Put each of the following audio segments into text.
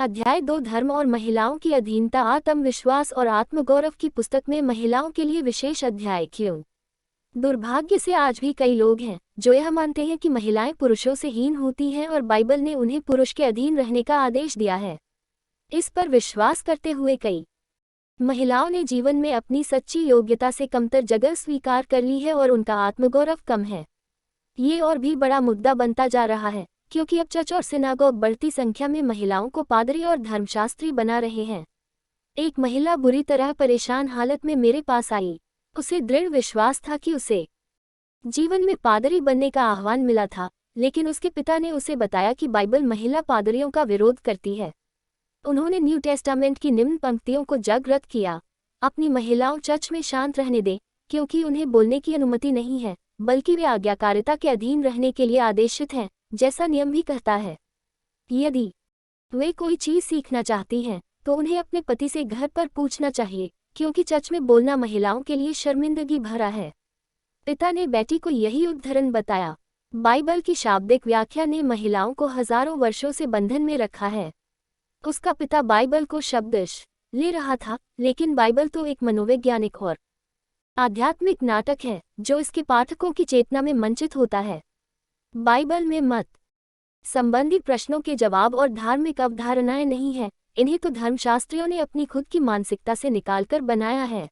अध्याय 2 धर्म और महिलाओं की अधीनता आत्मविश्वास और आत्मगौरव की पुस्तक में महिलाओं के लिए विशेष अध्याय क्यों। दुर्भाग्य से आज भी कई लोग हैं जो यह मानते हैं कि महिलाएं पुरुषों से हीन होती हैं और बाइबल ने उन्हें पुरुष के अधीन रहने का आदेश दिया है। इस पर विश्वास करते हुए कई महिलाओं ने जीवन में अपनी सच्ची योग्यता से कमतर जगह स्वीकार कर ली है और उनका आत्मगौरव कम है। ये और भी बड़ा मुद्दा बनता जा रहा है क्योंकि अब चर्च और सिनागोग बढ़ती संख्या में महिलाओं को पादरी और धर्मशास्त्री बना रहे हैं। एक महिला बुरी तरह परेशान हालत में मेरे पास आई। उसे दृढ़ विश्वास था कि उसे जीवन में पादरी बनने का आह्वान मिला था, लेकिन उसके पिता ने उसे बताया कि बाइबल महिला पादरियों का विरोध करती है। उन्होंने न्यू टेस्टामेंट की निम्न पंक्तियों को जागृत किया। अपनी महिलाओं चर्च में शांत रहने दें, क्योंकि उन्हें बोलने की अनुमति नहीं है, बल्कि वे आज्ञाकारिता के अधीन रहने के लिए आदेशित हैं, जैसा नियम भी कहता है। यदि वे कोई चीज़ सीखना चाहती हैं तो उन्हें अपने पति से घर पर पूछना चाहिए, क्योंकि चर्च में बोलना महिलाओं के लिए शर्मिंदगी भरा है। पिता ने बेटी को यही उदाहरण बताया। बाइबल की शाब्दिक व्याख्या ने महिलाओं को हजारों वर्षों से बंधन में रखा है। उसका पिता बाइबल को शब्दश ले रहा था, लेकिन बाइबल तो एक मनोवैज्ञानिक और आध्यात्मिक नाटक है जो इसके पाठकों की चेतना में मंचित होता है। बाइबल में मत संबंधी प्रश्नों के जवाब और धार्मिक अवधारणाएं नहीं हैं, इन्हें तो धर्मशास्त्रियों ने अपनी खुद की मानसिकता से निकालकर बनाया है।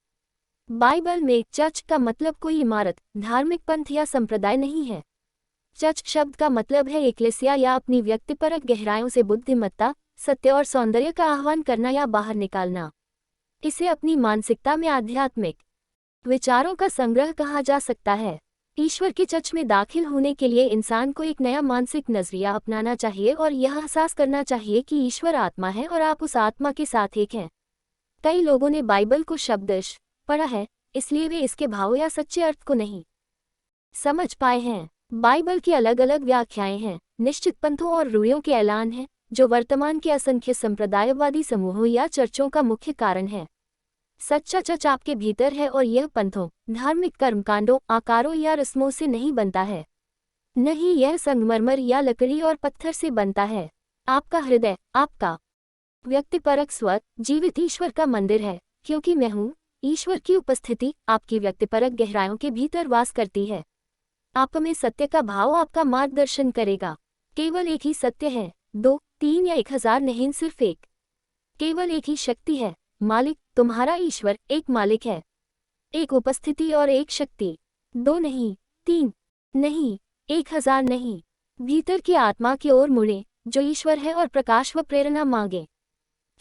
बाइबल में चर्च का मतलब कोई इमारत, धार्मिक पंथ या संप्रदाय नहीं है। चर्च शब्द का मतलब है एक्लेसिया या अपनी व्यक्तिपरक गहराइयों से बुद्धिमत्ता, सत्य और सौंदर्य का आह्वान करना या बाहर निकालना। इसे अपनी मानसिकता में आध्यात्मिक विचारों का संग्रह कहा जा सकता है। ईश्वर के चर्च में दाखिल होने के लिए इंसान को एक नया मानसिक नजरिया अपनाना चाहिए और यह एहसास करना चाहिए कि ईश्वर आत्मा है और आप उस आत्मा के साथ एक हैं। कई लोगों ने बाइबल को शब्दश पढ़ा है, इसलिए वे इसके भाव या सच्चे अर्थ को नहीं समझ पाए हैं। बाइबल की अलग अलग व्याख्याएं हैं, निश्चित पंथों और रूढ़ियों के ऐलान हैं, जो वर्तमान के असंख्य संप्रदायवादी समूहों या चर्चों का मुख्य कारण है। सच्चा चर्च आपके भीतर है और यह पंथों, धार्मिक कर्मकांडों, आकारों या रस्मों से नहीं बनता है। नहीं, यह संगमरमर या लकड़ी और पत्थर से बनता है। आपका हृदय, आपका व्यक्तिपरक स्वर, जीवित ईश्वर का मंदिर है, क्योंकि मैं हूँ। ईश्वर की उपस्थिति आपकी व्यक्तिपरक गहराइयों के भीतर वास करती है। आप में सत्य का भाव आपका मार्गदर्शन करेगा। केवल एक ही सत्य है, 2, 3 या 1000 नहीं, सिर्फ एक। केवल एक ही शक्ति है, मालिक, तुम्हारा ईश्वर एक मालिक है। एक उपस्थिति और एक शक्ति, 2 नहीं, 3 नहीं, 1000 नहीं। भीतर की आत्मा की ओर मुड़े, जो ईश्वर है, और प्रकाश व प्रेरणा मांगे।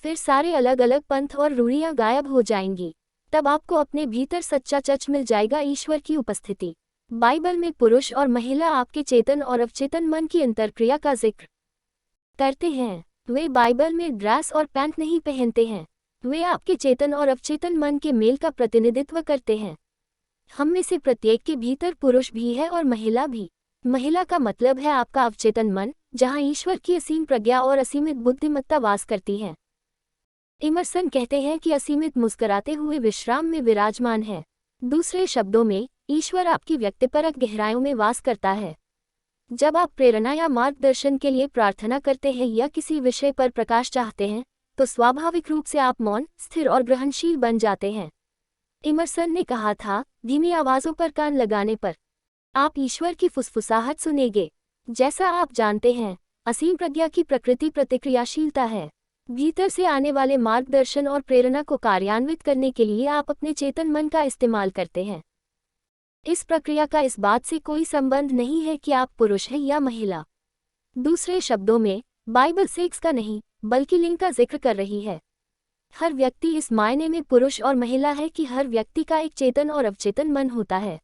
फिर सारे अलग अलग पंथ और रूढ़ियां गायब हो जाएंगी। तब आपको अपने भीतर सच्चा चर्च मिल जाएगा, ईश्वर की उपस्थिति। बाइबल में पुरुष और महिला आपके चेतन और अवचेतन मन की अंतरक्रिया का जिक्र करते हैं। वे बाइबल में ड्रेस और पैंट नहीं पहनते हैं, वे आपके चेतन और अवचेतन मन के मेल का प्रतिनिधित्व करते हैं। हम में से प्रत्येक के भीतर पुरुष भी है और महिला भी। महिला का मतलब है आपका अवचेतन मन, जहां ईश्वर की असीम प्रज्ञा और असीमित बुद्धिमत्ता वास करती है। इमर्सन कहते हैं कि असीमित मुस्कुराते हुए विश्राम में विराजमान है। दूसरे शब्दों में, ईश्वर आपकी व्यक्तिपरक गहराइयों में वास करता है। जब आप प्रेरणा या मार्गदर्शन के लिए प्रार्थना करते हैं या किसी विषय पर प्रकाश चाहते हैं, तो स्वाभाविक रूप से आप मौन, स्थिर और ग्रहणशील बन जाते हैं। इमर्सन ने कहा था, धीमी आवाज़ों पर कान लगाने पर आप ईश्वर की फुसफुसाहट सुनेंगे। जैसा आप जानते हैं, असीम प्रज्ञा की प्रकृति प्रतिक्रियाशीलता है। भीतर से आने वाले मार्गदर्शन और प्रेरणा को कार्यान्वित करने के लिए आप अपने चेतन मन का इस्तेमाल करते हैं। इस प्रक्रिया का इस बात से कोई संबंध नहीं है कि आप पुरुष हैं या महिला। दूसरे शब्दों में, बाइबल सेक्स का नहीं, बल्कि लिंग का जिक्र कर रही है। हर व्यक्ति इस मायने में पुरुष और महिला है कि हर व्यक्ति का एक चेतन और अवचेतन मन होता है।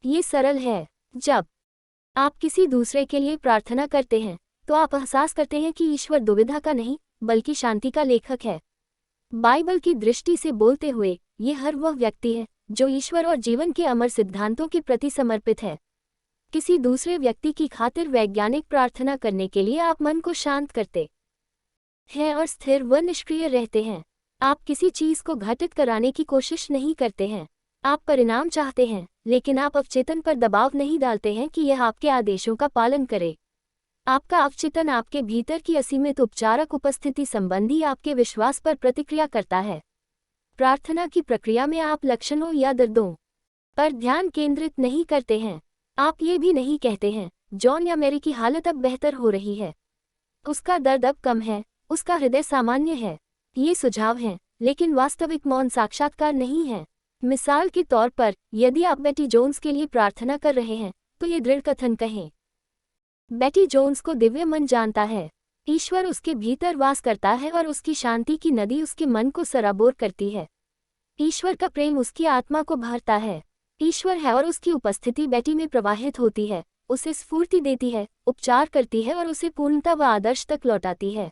ये सरल है। जब आप किसी दूसरे के लिए प्रार्थना करते हैं, तो आप एहसास करते हैं कि ईश्वर दुविधा का नहीं, बल्कि शांति का लेखक है। बाइबल की दृष्टि से बोलते हुए, ये हर वह व्यक्ति है जो ईश्वर और जीवन के अमर सिद्धांतों के प्रति समर्पित है। किसी दूसरे व्यक्ति की खातिर वैज्ञानिक प्रार्थना करने के लिए आप मन को शांत करते हैं और स्थिर व निष्क्रिय रहते हैं। आप किसी चीज को घटित कराने की कोशिश नहीं करते हैं। आप परिणाम चाहते हैं, लेकिन आप अवचेतन पर दबाव नहीं डालते हैं कि यह आपके आदेशों का पालन करे। आपका अवचेतन आपके भीतर की असीमित उपचारक उपस्थिति संबंधी आपके विश्वास पर प्रतिक्रिया करता है। प्रार्थना की प्रक्रिया में आप लक्षणों या दर्दों पर ध्यान केंद्रित नहीं करते हैं। आप ये भी नहीं कहते हैं, जॉन या मैरी की हालत अब बेहतर हो रही है, उसका दर्द अब कम है, उसका हृदय सामान्य है। ये सुझाव हैं, लेकिन वास्तविक मौन साक्षात्कार नहीं है। मिसाल के तौर पर, यदि आप बेटी जोन्स के लिए प्रार्थना कर रहे हैं, तो ये दृढ़ कथन कहें, बेटी जोन्स को दिव्य मन जानता है। ईश्वर उसके भीतर वास करता है और उसकी शांति की नदी उसके मन को सराबोर करती है। ईश्वर का प्रेम उसकी आत्मा को भरता है। ईश्वर है और उसकी उपस्थिति बेटी में प्रवाहित होती है, उसे स्फूर्ति देती है, उपचार करती है और उसे पूर्णता व आदर्श तक लौटाती है।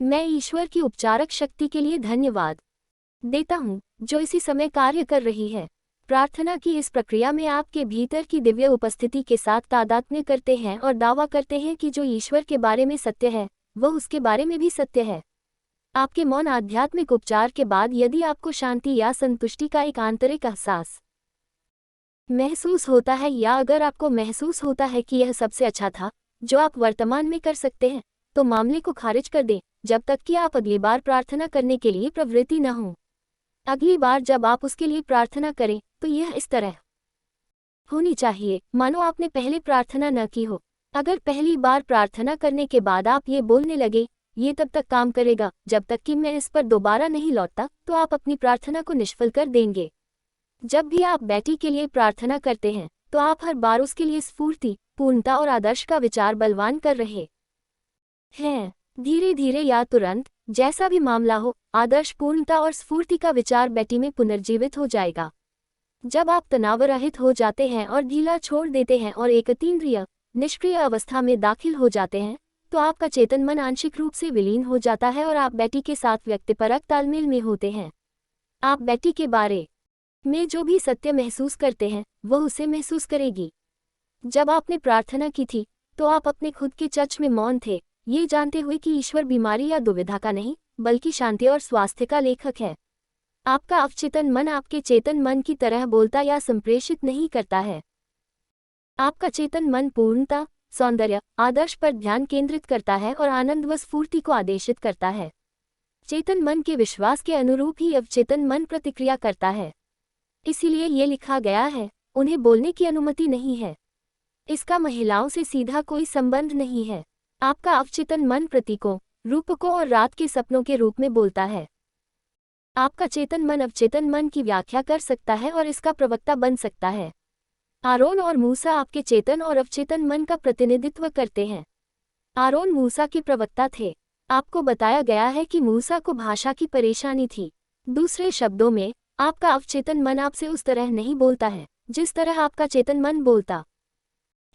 मैं ईश्वर की उपचारक शक्ति के लिए धन्यवाद देता हूँ, जो इसी समय कार्य कर रही है। प्रार्थना की इस प्रक्रिया में आपके भीतर की दिव्य उपस्थिति के साथ तादात्म्य करते हैं और दावा करते हैं कि जो ईश्वर के बारे में सत्य है, वह उसके बारे में भी सत्य है। आपके मौन आध्यात्मिक उपचार के बाद यदि आपको शांति या संतुष्टि का एक आंतरिक एहसास महसूस होता है, या अगर आपको महसूस होता है कि यह सबसे अच्छा था जो आप वर्तमान में कर सकते हैं, तो मामले को खारिज कर दें जब तक कि आप अगली बार प्रार्थना करने के लिए प्रवृत्ति न हो। अगली बार जब आप उसके लिए प्रार्थना करें तो यह इस तरह होनी चाहिए मानो आपने पहले प्रार्थना न की हो। अगर पहली बार प्रार्थना करने के बाद आप ये बोलने लगे, ये तब तक काम करेगा जब तक कि मैं इस पर दोबारा नहीं लौटता, तो आप अपनी प्रार्थना को निष्फल कर देंगे। जब भी आप बेटी के लिए प्रार्थना करते हैं, तो आप हर बार उसके लिए स्फूर्ति, पूर्णता और आदर्श का विचार बलवान कर रहे हैं। धीरे धीरे या तुरंत, जैसा भी मामला हो, आदर्श, पूर्णता और स्फूर्ति का विचार बेटी में पुनर्जीवित हो जाएगा। जब आप तनावरहित हो जाते हैं और ढीला छोड़ देते हैं और एक अतीन्द्रिय, निष्क्रिय अवस्था में दाखिल हो जाते हैं, तो आपका चेतन मन आंशिक रूप से विलीन हो जाता है और आप बेटी के साथ व्यक्तिपरक तालमेल में होते हैं। आप बेटी के बारे में जो भी सत्य महसूस करते हैं, वह उसे महसूस करेगी। जब आपने प्रार्थना की थी, तो आप अपने खुद के चच में मौन थे, ये जानते हुए कि ईश्वर बीमारी या दुविधा का नहीं, बल्कि शांति और स्वास्थ्य का लेखक है। आपका अवचेतन मन आपके चेतन मन की तरह बोलता या संप्रेषित नहीं करता है। आपका चेतन मन पूर्णता, सौंदर्य, आदर्श पर ध्यान केंद्रित करता है और आनंद व स्फूर्ति को आदेशित करता है। चेतन मन के विश्वास के अनुरूप ही अवचेतन मन प्रतिक्रिया करता है। इसीलिए ये लिखा गया है, उन्हें बोलने की अनुमति नहीं है। इसका महिलाओं से सीधा कोई संबंध नहीं है। आपका अवचेतन मन प्रतीकों, रूपकों और रात के सपनों के रूप में बोलता है। आपका चेतन मन अवचेतन मन की व्याख्या कर सकता है और इसका प्रवक्ता बन सकता है। आरोन और मूसा आपके चेतन और अवचेतन मन का प्रतिनिधित्व करते हैं। आरोन मूसा के प्रवक्ता थे। आपको बताया गया है कि मूसा को भाषा की परेशानी थी। दूसरे शब्दों में, आपका अवचेतन मन आपसे उस तरह नहीं बोलता है जिस तरह आपका चेतन मन बोलता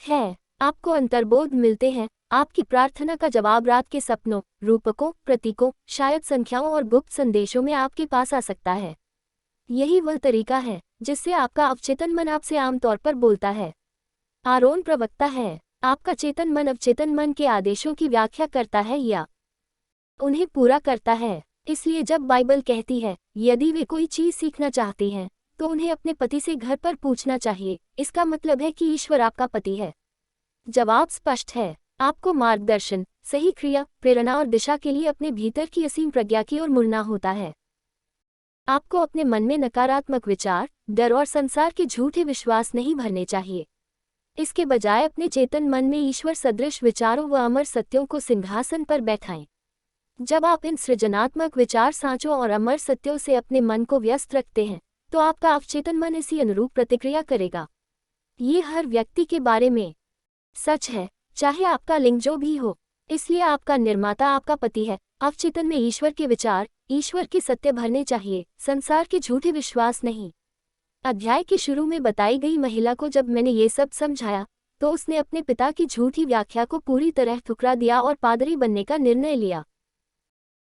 है। आपको अंतर्बोध मिलते हैं। आपकी प्रार्थना का जवाब रात के सपनों, रूपकों, प्रतीकों, शायद संख्याओं और गुप्त संदेशों में आपके पास आ सकता है। यही वह तरीका है जिससे आपका अवचेतन मन आपसे आमतौर पर बोलता है। आरोन प्रवक्ता है। आपका चेतन मन अवचेतन मन के आदेशों की व्याख्या करता है या उन्हें पूरा करता है। इसलिए जब बाइबल कहती है, यदि वे कोई चीज सीखना चाहती हैं, तो उन्हें अपने पति से घर पर पूछना चाहिए, इसका मतलब है कि ईश्वर आपका पति है। जवाब स्पष्ट है। आपको मार्गदर्शन, सही क्रिया, प्रेरणा और दिशा के लिए अपने भीतर की असीम प्रज्ञा की ओर मुड़ना होता है। आपको अपने मन में नकारात्मक विचार, डर और संसार के झूठे विश्वास नहीं भरने चाहिए। इसके बजाय अपने चेतन मन में ईश्वर सदृश विचारों व अमर सत्यों को सिंहासन पर बैठाएं। जब आप इन सृजनात्मक विचार सांचों और अमर सत्यों से अपने मन को व्यस्त रखते हैं, तो आपका अवचेतन मन इसी अनुरूप प्रतिक्रिया करेगा। ये हर व्यक्ति के बारे में सच है, चाहे आपका लिंग जो भी हो। इसलिए आपका निर्माता आपका पति है। अवचेतन में ईश्वर के विचार, ईश्वर के सत्य भरने चाहिए, संसार के झूठे विश्वास नहीं। अध्याय के शुरू में बताई गई महिला को जब मैंने ये सब समझाया, तो उसने अपने पिता की झूठी व्याख्या को पूरी तरह ठुकरा दिया और पादरी बनने का निर्णय लिया।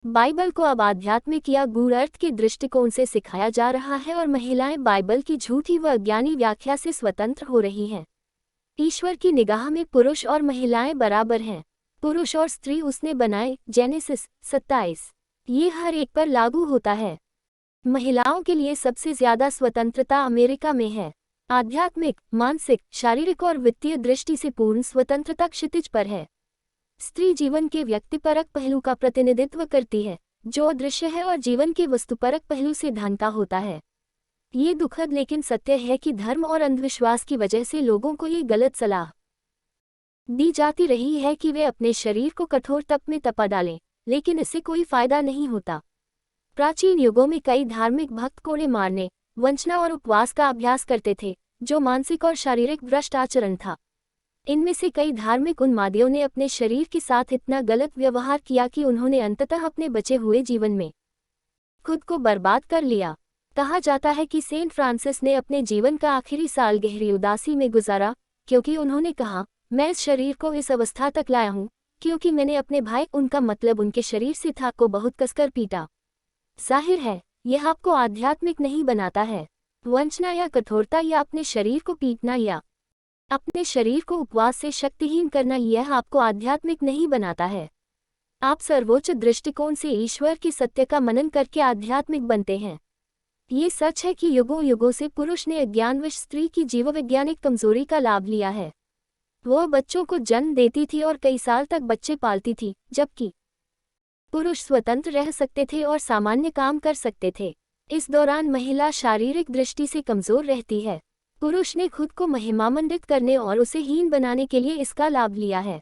बाइबल को अब आध्यात्मिक या गूढ़ अर्थ के दृष्टिकोण से सिखाया जा रहा है और महिलाएं बाइबल की झूठी व अज्ञानी व्याख्या से स्वतंत्र हो रही हैं। ईश्वर की निगाह में पुरुष और महिलाएं बराबर हैं। पुरुष और स्त्री उसने बनाए, जेनेसिस 27। ये हर एक पर लागू होता है। महिलाओं के लिए सबसे ज्यादा स्वतंत्रता अमेरिका में है। आध्यात्मिक, मानसिक, शारीरिक और वित्तीय दृष्टि से पूर्ण स्वतंत्रता क्षितिज पर है। स्त्री जीवन के व्यक्तिपरक पहलू का प्रतिनिधित्व करती है, जो अदृश्य है और जीवन के वस्तुपरक पहलू से ढांता होता है। ये दुखद लेकिन सत्य है कि धर्म और अंधविश्वास की वजह से लोगों को ये गलत सलाह दी जाती रही है कि वे अपने शरीर को कठोर तप में तपा डालें, लेकिन इससे कोई फायदा नहीं होता। प्राचीन युगों में कई धार्मिक भक्त कोड़े मारने, वंचना और उपवास का अभ्यास करते थे, जो मानसिक और शारीरिक भ्रष्ट आचरण था। इनमें से कई धार्मिक उन्मादियों ने अपने शरीर के साथ इतना गलत व्यवहार किया कि उन्होंने अंततः अपने बचे हुए जीवन में खुद को बर्बाद कर लिया। कहा जाता है कि सेंट फ्रांसिस ने अपने जीवन का आखिरी साल गहरी उदासी में गुजारा, क्योंकि उन्होंने कहा, मैं इस शरीर को इस अवस्था तक लाया हूँ क्योंकि मैंने अपने भाई, उनका मतलब उनके शरीर से था, को बहुत कसकर पीटा। जाहिर है, यह आपको आध्यात्मिक नहीं बनाता है। वंचना या कठोरता या अपने शरीर को पीटना या अपने शरीर को उपवास से शक्तिहीन करना, यह आपको आध्यात्मिक नहीं बनाता है। आप सर्वोच्च दृष्टिकोण से ईश्वर की सत्य का मनन करके आध्यात्मिक बनते हैं। ये सच है कि युगों युगों से पुरुष ने अज्ञानवश स्त्री की जीववैज्ञानिक कमजोरी का लाभ लिया है। वह बच्चों को जन्म देती थी और कई साल तक बच्चे पालती थी, जबकि पुरुष स्वतंत्र रह सकते थे और सामान्य काम कर सकते थे। इस दौरान महिला शारीरिक दृष्टि से कमजोर रहती है। पुरुष ने खुद को महिमामंडित करने और उसे हीन बनाने के लिए इसका लाभ लिया है।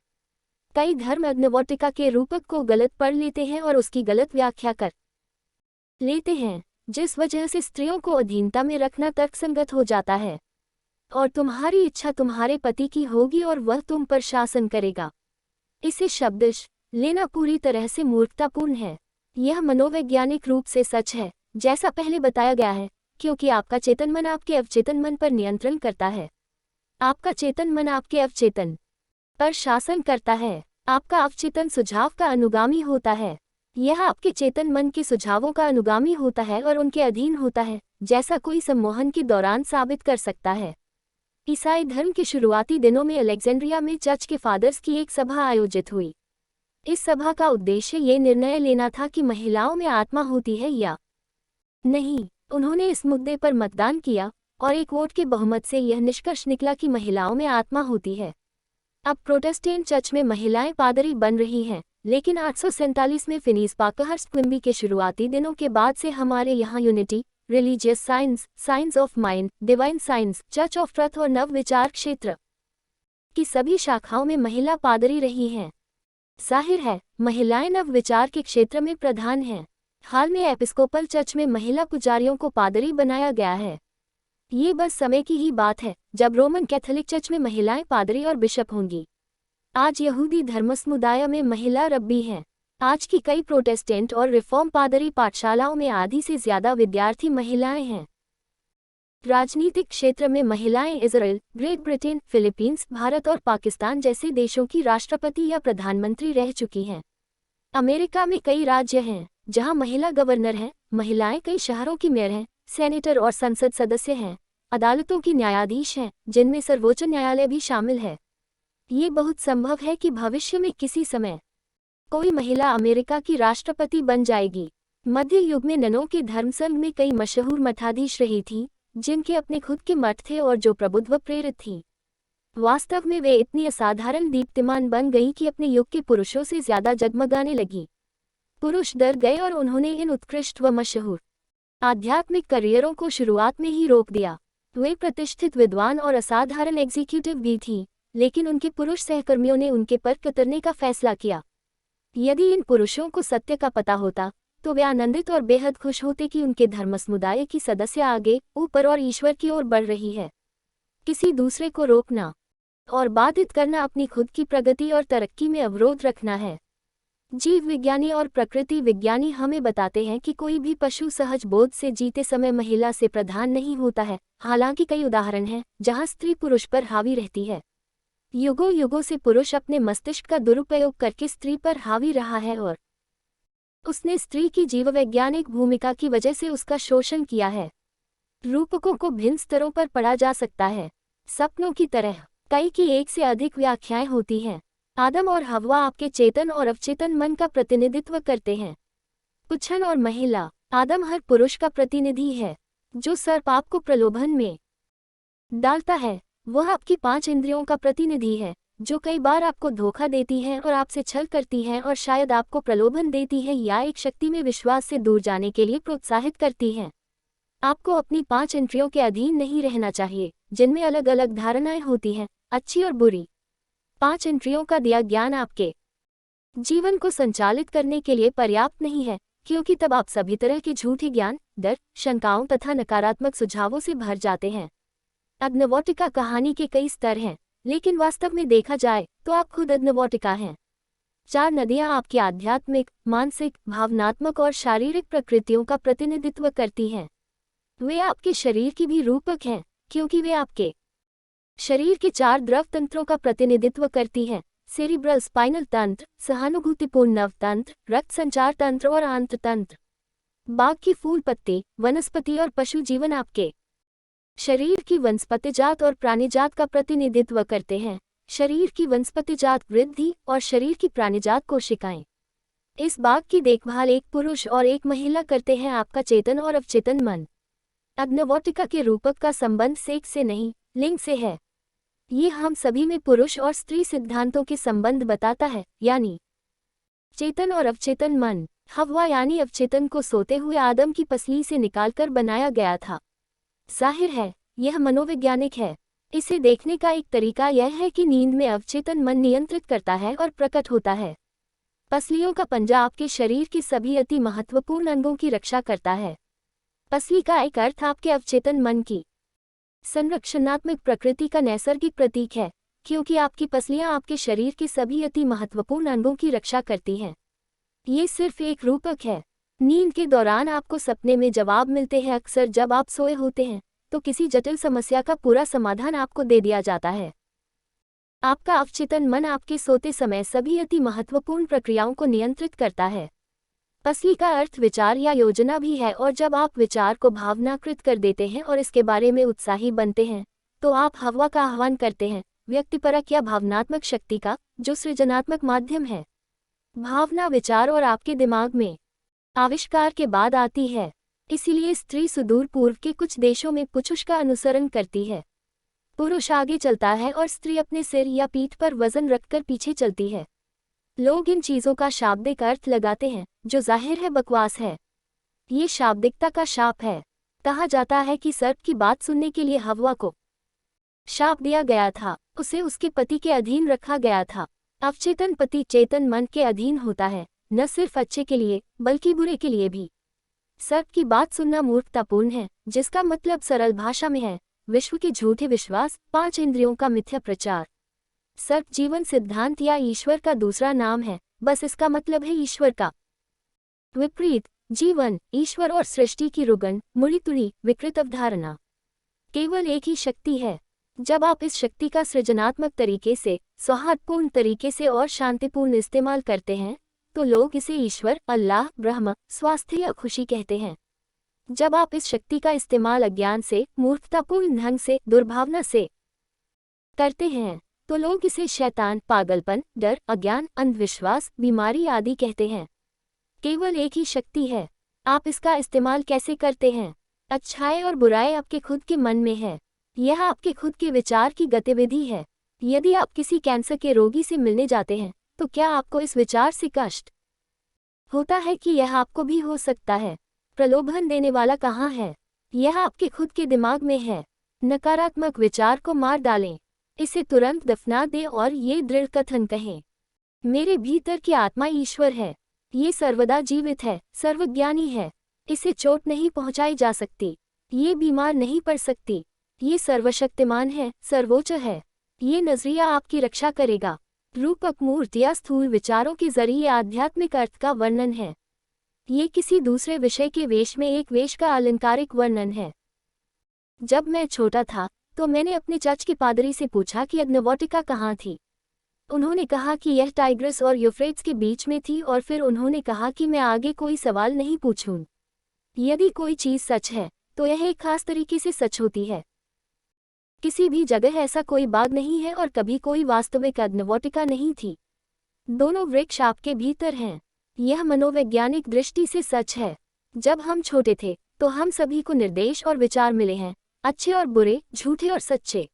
कई धर्म अग्नवोटिका के रूपक को गलत पढ़ लेते हैं और उसकी गलत व्याख्या कर लेते हैं, जिस वजह से स्त्रियों को अधीनता में रखना तर्कसंगत हो जाता है। और तुम्हारी इच्छा तुम्हारे पति की होगी और वह तुम पर शासन करेगा। इसे शब्दश लेना पूरी तरह से मूर्खतापूर्ण है। यह मनोवैज्ञानिक रूप से सच है, जैसा पहले बताया गया है, क्योंकि आपका चेतन मन आपके अवचेतन मन पर नियंत्रण करता है। आपका चेतन मन आपके अवचेतन पर शासन करता है। आपका अवचेतन सुझाव का अनुगामी होता है। यह आपके चेतन मन के सुझावों का अनुगामी होता है और उनके अधीन होता है, जैसा कोई सम्मोहन के दौरान साबित कर सकता है। ईसाई धर्म के शुरुआती दिनों में अलेक्जेंड्रिया में चर्च के फादर्स की एक सभा आयोजित हुई। इस सभा का उद्देश्य ये निर्णय लेना था कि महिलाओं में आत्मा होती है या नहीं। उन्होंने इस मुद्दे पर मतदान किया और एक वोट के बहुमत से यह निष्कर्ष निकला कि महिलाओं में आत्मा होती है। अब प्रोटेस्टेंट चर्च में महिलाएं पादरी बन रही हैं, लेकिन 847 में फिनीस पाकहर्स्ट क्विम्बी के शुरुआती दिनों के बाद से हमारे यहाँ unity, religious science, science of mind, divine science, church of truth और नव विचार क्षेत्र की सभी शाखाओं में महिला पादरी रही हैं। जाहिर है, महिलाएं नव विचार के क्षेत्र में प्रधान हैं। हाल में एपिस्कोपल चर्च में महिला पुजारियों को पादरी बनाया गया है। ये बस समय की ही बात है जब रोमन कैथोलिक चर्च में महिलाएं पादरी और बिशप होंगी। आज यहूदी धर्म समुदाय में महिला रब्बी हैं। आज की कई प्रोटेस्टेंट और रिफॉर्म पादरी पाठशालाओं में आधी से ज्यादा विद्यार्थी महिलाएं हैं। राजनीतिक क्षेत्र में महिलाएं Israel, great Britain, Philippines, Bharat और पाकिस्तान जैसे देशों की राष्ट्रपति या प्रधानमंत्री रह चुकी हैं। अमेरिका में कई राज्य हैं जहां महिला गवर्नर हैं। महिलाएं कई शहरों की मेयर हैं, सेनेटर और संसद सदस्य हैं, अदालतों की न्यायाधीश हैं, जिनमें सर्वोच्च न्यायालय भी शामिल है। ये बहुत संभव है कि भविष्य में किसी समय कोई महिला अमेरिका की राष्ट्रपति बन जाएगी। मध्य युग में ननों के धर्मसंघ में कई मशहूर मठाधीश रही थीं, जिनके अपने खुद के मठ थे और जो प्रबुद्ध व प्रेरित थीं। वास्तव में वे इतनी असाधारण दीप्तिमान बन गईं कि अपने युग के पुरुषों से ज्यादा जगमगाने लगीं। पुरुष डर गए और उन्होंने इन उत्कृष्ट व मशहूर आध्यात्मिक करियरों को शुरुआत में ही रोक दिया। वे प्रतिष्ठित विद्वान और असाधारण एग्जीक्यूटिव भी थीं, लेकिन उनके पुरुष सहकर्मियों ने उनके पर कतरने का फैसला किया। यदि इन पुरुषों को सत्य का पता होता तो वे आनंदित और बेहद खुश होते कि उनके धर्म समुदाय की सदस्य आगे, ऊपर और ईश्वर की ओर बढ़ रही है। किसी दूसरे को रोकना और बाधित करना अपनी खुद की प्रगति और तरक्की में अवरोध रखना है। जीव विज्ञानी और प्रकृति विज्ञानी हमें बताते हैं कि कोई भी पशु सहज बोध से जीते समय महिला से प्रधान नहीं होता है। हालांकि कई उदाहरण हैं जहां स्त्री पुरुष पर हावी रहती है। युगों युगों से पुरुष अपने मस्तिष्क का दुरुपयोग करके स्त्री पर हावी रहा है और उसने स्त्री की जीववैज्ञानिक भूमिका की वजह से उसका शोषण किया है। रूपकों को भिन्न स्तरों पर पढ़ा जा सकता है। सपनों की तरह कई की एक से अधिक व्याख्याएं होती हैं। आदम और हव्वा आपके चेतन और अवचेतन मन का प्रतिनिधित्व करते हैं। पुच्छन और महिला। आदम हर पुरुष का प्रतिनिधि है जो सर्प आपको प्रलोभन में डालता है। वह आपकी 5 इंद्रियों का प्रतिनिधि है जो कई बार आपको धोखा देती है और आपसे छल करती है और शायद आपको प्रलोभन देती है या एक शक्ति में विश्वास से दूर जाने के लिए प्रोत्साहित करती है। आपको अपनी 5 इंद्रियों के अधीन नहीं रहना चाहिए, जिनमें अलग अलग धारणाएं होती हैं, अच्छी और बुरी। 5 इंद्रियों का दिया ज्ञान आपके जीवन को संचालित करने के लिए पर्याप्त नहीं है, क्योंकि तब आप सभी तरह के झूठे ज्ञान, डर, शंकाओं तथा नकारात्मक सुझावों से भर जाते हैं। अग्निवोटिका कहानी के कई स्तर हैं, लेकिन वास्तव में देखा जाए तो आप खुद अग्निवोटिका हैं। 4 नदियां आपकी आध्यात्मिक, मानसिक, भावनात्मक और शारीरिक प्रकृतियों का प्रतिनिधित्व करती हैं। वे आपके शरीर की भी रूपक हैं, क्योंकि वे आपके शरीर के 4 द्रव तंत्रों का प्रतिनिधित्व करती हैं: सेरिब्रल स्पाइनल तंत्र, सहानुभूतिपूर्ण नव तंत्र, रक्त संचार तंत्र और आंत्र तंत्र। बाग की फूल पत्ती, वनस्पति और पशु जीवन आपके शरीर की वनस्पतिजात और प्राणीजात का प्रतिनिधित्व करते हैं। शरीर की वनस्पतिजात वृद्धि और शरीर की प्राणीजात कोशिकाएं। इस बाग की देखभाल एक पुरुष और एक महिला करते हैं, आपका चेतन और अवचेतन मन। अग्निवोटिका के रूपक का संबंध सेक्स से नहीं, लिंग से है। ये हम सभी में पुरुष और स्त्री सिद्धांतों के संबंध बताता है, यानी चेतन और अवचेतन मन। हव्वा यानी अवचेतन को सोते हुए आदम की पसली से निकालकर बनाया गया था। जाहिर है, यह मनोवैज्ञानिक है। इसे देखने का एक तरीका यह है कि नींद में अवचेतन मन नियंत्रित करता है और प्रकट होता है। पसलियों का पंजा आपके शरीर के सभी अति महत्वपूर्ण अंगों की रक्षा करता है। पसली का एक अर्थ आपके अवचेतन मन की संरक्षणात्मक प्रकृति का नैसर्गिक प्रतीक है, क्योंकि आपकी पसलियां आपके शरीर के सभी अति महत्वपूर्ण अंगों की रक्षा करती हैं। ये सिर्फ एक रूपक है। नींद के दौरान आपको सपने में जवाब मिलते हैं। अक्सर जब आप सोए होते हैं तो किसी जटिल समस्या का पूरा समाधान आपको दे दिया जाता है। आपका अवचेतन मन आपके सोते समय सभी अति महत्वपूर्ण प्रक्रियाओं को नियंत्रित करता है। पसली का अर्थ विचार या योजना भी है, और जब आप विचार को भावनाकृत कर देते हैं और इसके बारे में उत्साही बनते हैं तो आप हवा का आह्वान करते हैं, व्यक्तिपरक या भावनात्मक शक्ति का, जो सृजनात्मक माध्यम है। भावना विचार और आपके दिमाग में आविष्कार के बाद आती है। इसीलिए स्त्री सुदूर पूर्व के कुछ देशों में पुरुष का अनुसरण करती है। पुरुष आगे चलता है और स्त्री अपने सिर या पीठ पर वजन रखकर पीछे चलती है। लोग इन चीजों का शाब्दिक अर्थ लगाते हैं, जो जाहिर है बकवास है। ये शाब्दिकता का शाप है। कहा जाता है कि सर्प की बात सुनने के लिए हव्वा को शाप दिया गया था। उसे उसके पति के अधीन रखा गया था। अवचेतन पति चेतन मन के अधीन होता है, न सिर्फ अच्छे के लिए बल्कि बुरे के लिए भी। सर्प की बात सुनना मूर्खतापूर्ण है, जिसका मतलब सरल भाषा में है विश्व के झूठे विश्वास, 5 इंद्रियों का मिथ्या प्रचार। सर्प जीवन सिद्धांत या ईश्वर का दूसरा नाम है, बस इसका मतलब है ईश्वर का विपरीत। जीवन, ईश्वर और सृष्टि की रुगन, मुड़ी-तुड़ी, विकृत अवधारणा। केवल एक ही शक्ति है। जब आप इस शक्ति का सृजनात्मक तरीके से, सौहार्दपूर्ण तरीके से और शांतिपूर्ण इस्तेमाल करते हैं तो लोग इसे ईश्वर, अल्लाह, ब्रह्म, स्वास्थ्य या खुशी कहते हैं। जब आप इस शक्ति का इस्तेमाल अज्ञान से, मूर्खतापूर्ण ढंग से, दुर्भावना से करते हैं तो लोग इसे शैतान, पागलपन, डर, अज्ञान, अंधविश्वास, बीमारी आदि कहते हैं। केवल एक ही शक्ति है। आप इसका इस्तेमाल कैसे करते हैं? अच्छाई और बुराई आपके खुद के मन में है। यह आपके खुद के विचार की गतिविधि है। यदि आप किसी कैंसर के रोगी से मिलने जाते हैं तो क्या आपको इस विचार से कष्ट होता है कि यह आपको भी हो सकता है? प्रलोभन देने वाला कहाँ है? यह आपके खुद के दिमाग में है। नकारात्मक विचार को मार डालें, इसे तुरंत दफना दें और ये दृढ़ कथन कहें, मेरे भीतर की आत्मा ईश्वर है। ये सर्वदा जीवित है, सर्वज्ञानी है। इसे चोट नहीं पहुंचाई जा सकती। ये बीमार नहीं पड़ सकती। ये सर्वशक्तिमान है, सर्वोच्च है। ये नजरिया आपकी रक्षा करेगा। रूपक मूर्त या स्थूल विचारों के जरिए आध्यात्मिक अर्थ का वर्णन है। ये किसी दूसरे विषय के वेश में एक वेश का अलंकारिक वर्णन है। जब मैं छोटा था तो मैंने अपने चर्च के पादरी से पूछा कि अग्निवोटिका कहाँ थी। उन्होंने कहा कि यह टाइग्रिस और यूफ्रेट्स के बीच में थी, और फिर उन्होंने कहा कि मैं आगे कोई सवाल नहीं पूछूं। यदि कोई चीज़ सच है तो यह एक खास तरीके से सच होती है। किसी भी जगह ऐसा कोई बाग नहीं है और कभी कोई वास्तविक अग्निवोटिका नहीं थी। दोनों वृक्ष आपके भीतर हैं। यह मनोवैज्ञानिक दृष्टि से सच है। जब हम छोटे थे तो हम सभी को निर्देश और विचार मिले हैं, अच्छे और बुरे, झूठे और सच्चे।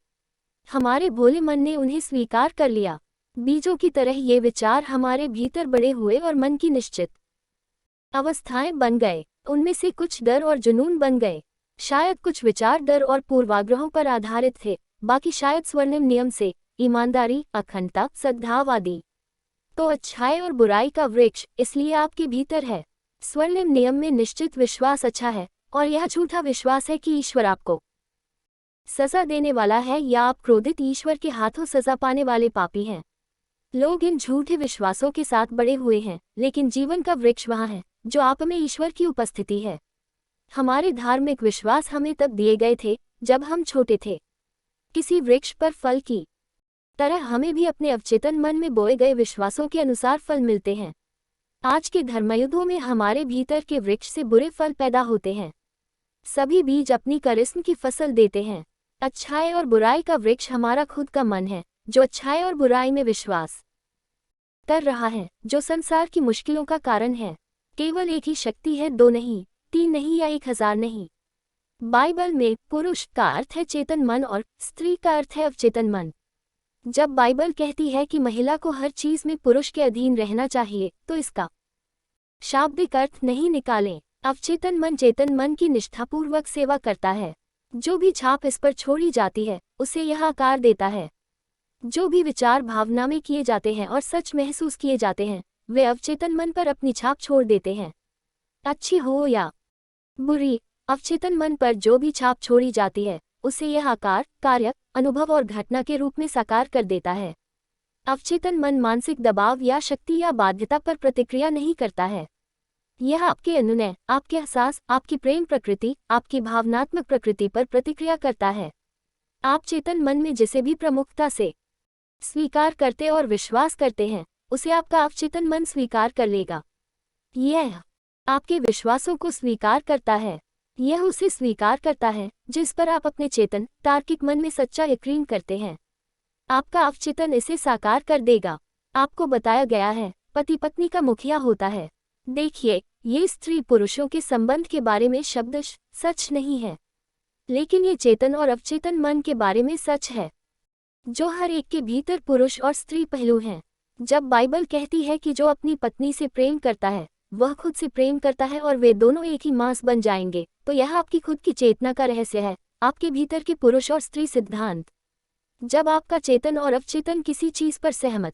हमारे भोले मन ने उन्हें स्वीकार कर लिया। बीजों की तरह ये विचार हमारे भीतर बड़े हुए और मन की निश्चित अवस्थाएं बन गए। उनमें से कुछ डर और जुनून बन गए। शायद कुछ विचार डर और पूर्वाग्रहों पर आधारित थे, बाकी शायद स्वर्णिम नियम से, ईमानदारी, अखंडता, सद्भाव आदि। तो अच्छाई और बुराई का वृक्ष इसलिए आपके भीतर है। स्वर्णिम नियम में निश्चित विश्वास अच्छा है, और यह झूठा विश्वास है कि ईश्वर आपको सजा देने वाला है या आप क्रोधित ईश्वर के हाथों सजा पाने वाले पापी हैं। लोग इन झूठे विश्वासों के साथ बड़े हुए हैं, लेकिन जीवन का वृक्ष वहाँ है जो आप में ईश्वर की उपस्थिति है। हमारे धार्मिक विश्वास हमें तब दिए गए थे जब हम छोटे थे। किसी वृक्ष पर फल की तरह हमें भी अपने अवचेतन मन में बोए गए विश्वासों के अनुसार फल मिलते हैं। आज के धर्मयुद्धों में हमारे भीतर के वृक्ष से बुरे फल पैदा होते हैं। सभी बीज अपनी किस्म की फसल देते हैं। अच्छाई और बुराई का वृक्ष हमारा खुद का मन है, जो अच्छाई और बुराई में विश्वास कर रहा है, जो संसार की मुश्किलों का कारण है। केवल एक ही शक्ति है, दो नहीं, तीन नहीं या 1000 नहीं। बाइबल में पुरुष का अर्थ है चेतन मन और स्त्री का अर्थ है अवचेतन मन। जब बाइबल कहती है कि महिला को हर चीज में पुरुष के अधीन रहना चाहिए, तो इसका शाब्दिक अर्थ नहीं निकालें। अवचेतन मन चेतन मन की निष्ठापूर्वक सेवा करता है। जो भी छाप इस पर छोड़ी जाती है, उसे यह आकार देता है। जो भी विचार भावना में किए जाते हैं और सच महसूस किए जाते हैं, वे अवचेतन मन पर अपनी छाप छोड़ देते हैं। अच्छी हो या बुरी, अवचेतन मन पर जो भी छाप छोड़ी जाती है, उसे यह आकार, कार्य, अनुभव और घटना के रूप में साकार कर देता है। अवचेतन मन मानसिक दबाव या शक्ति या बाध्यता पर प्रतिक्रिया नहीं करता है। यह आपके अनुनय, आपके एहसास, आपकी प्रेम प्रकृति, आपकी भावनात्मक प्रकृति पर प्रतिक्रिया करता है। आप चेतन मन में जिसे भी प्रमुखता से स्वीकार करते और विश्वास करते हैं, उसे आपका अवचेतन मन स्वीकार कर लेगा। यह आपके विश्वासों को स्वीकार करता है। यह उसे स्वीकार करता है जिस पर आप अपने चेतन, तार्किक मन में सच्चा यकीन करते हैं। आपका अवचेतन इसे साकार कर देगा। आपको बताया गया है, पति पत्नी का मुखिया होता है। देखिए, ये स्त्री पुरुषों के संबंध के बारे में शब्दश सच नहीं है, लेकिन ये चेतन और अवचेतन मन के बारे में सच है, जो हर एक के भीतर पुरुष और स्त्री पहलू हैं। जब बाइबल कहती है कि जो अपनी पत्नी से प्रेम करता है, वह खुद से प्रेम करता है और वे दोनों एक ही मांस बन जाएंगे, तो यह आपकी खुद की चेतना का रहस्य है, आपके भीतर के पुरुष और स्त्री सिद्धांत। जब आपका चेतन और अवचेतन किसी चीज पर सहमत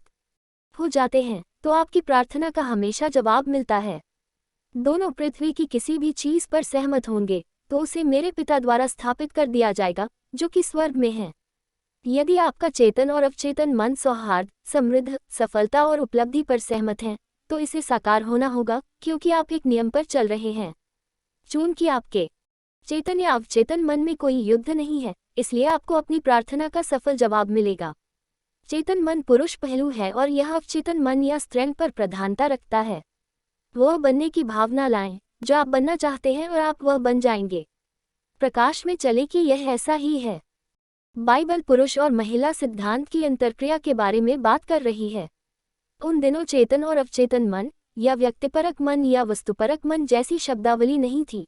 हो जाते हैं, तो आपकी प्रार्थना का हमेशा जवाब मिलता है। दोनों पृथ्वी की किसी भी चीज पर सहमत होंगे, तो उसे मेरे पिता द्वारा स्थापित कर दिया जाएगा, जो कि स्वर्ग में है। यदि आपका चेतन और अवचेतन मन सौहार्द, समृद्ध, सफलता और उपलब्धि पर सहमत हैं, तो इसे साकार होना होगा, क्योंकि आप एक नियम पर चल रहे हैं। चूंकि आपके चेतन या अवचेतन मन में कोई युद्ध नहीं है, इसलिए आपको अपनी प्रार्थना का सफल जवाब मिलेगा। चेतन मन पुरुष पहलू है और यह अवचेतन मन या स्त्रीलिंग पर प्रधानता रखता है। वह बनने की भावना लाएं जो आप बनना चाहते हैं और आप वह बन जाएंगे। प्रकाश में चले कि यह ऐसा ही है। बाइबल पुरुष और महिला सिद्धांत की अंतर्क्रिया के बारे में बात कर रही है। उन दिनों चेतन और अवचेतन मन या व्यक्तिपरक मन या वस्तुपरक मन जैसी शब्दावली नहीं थी।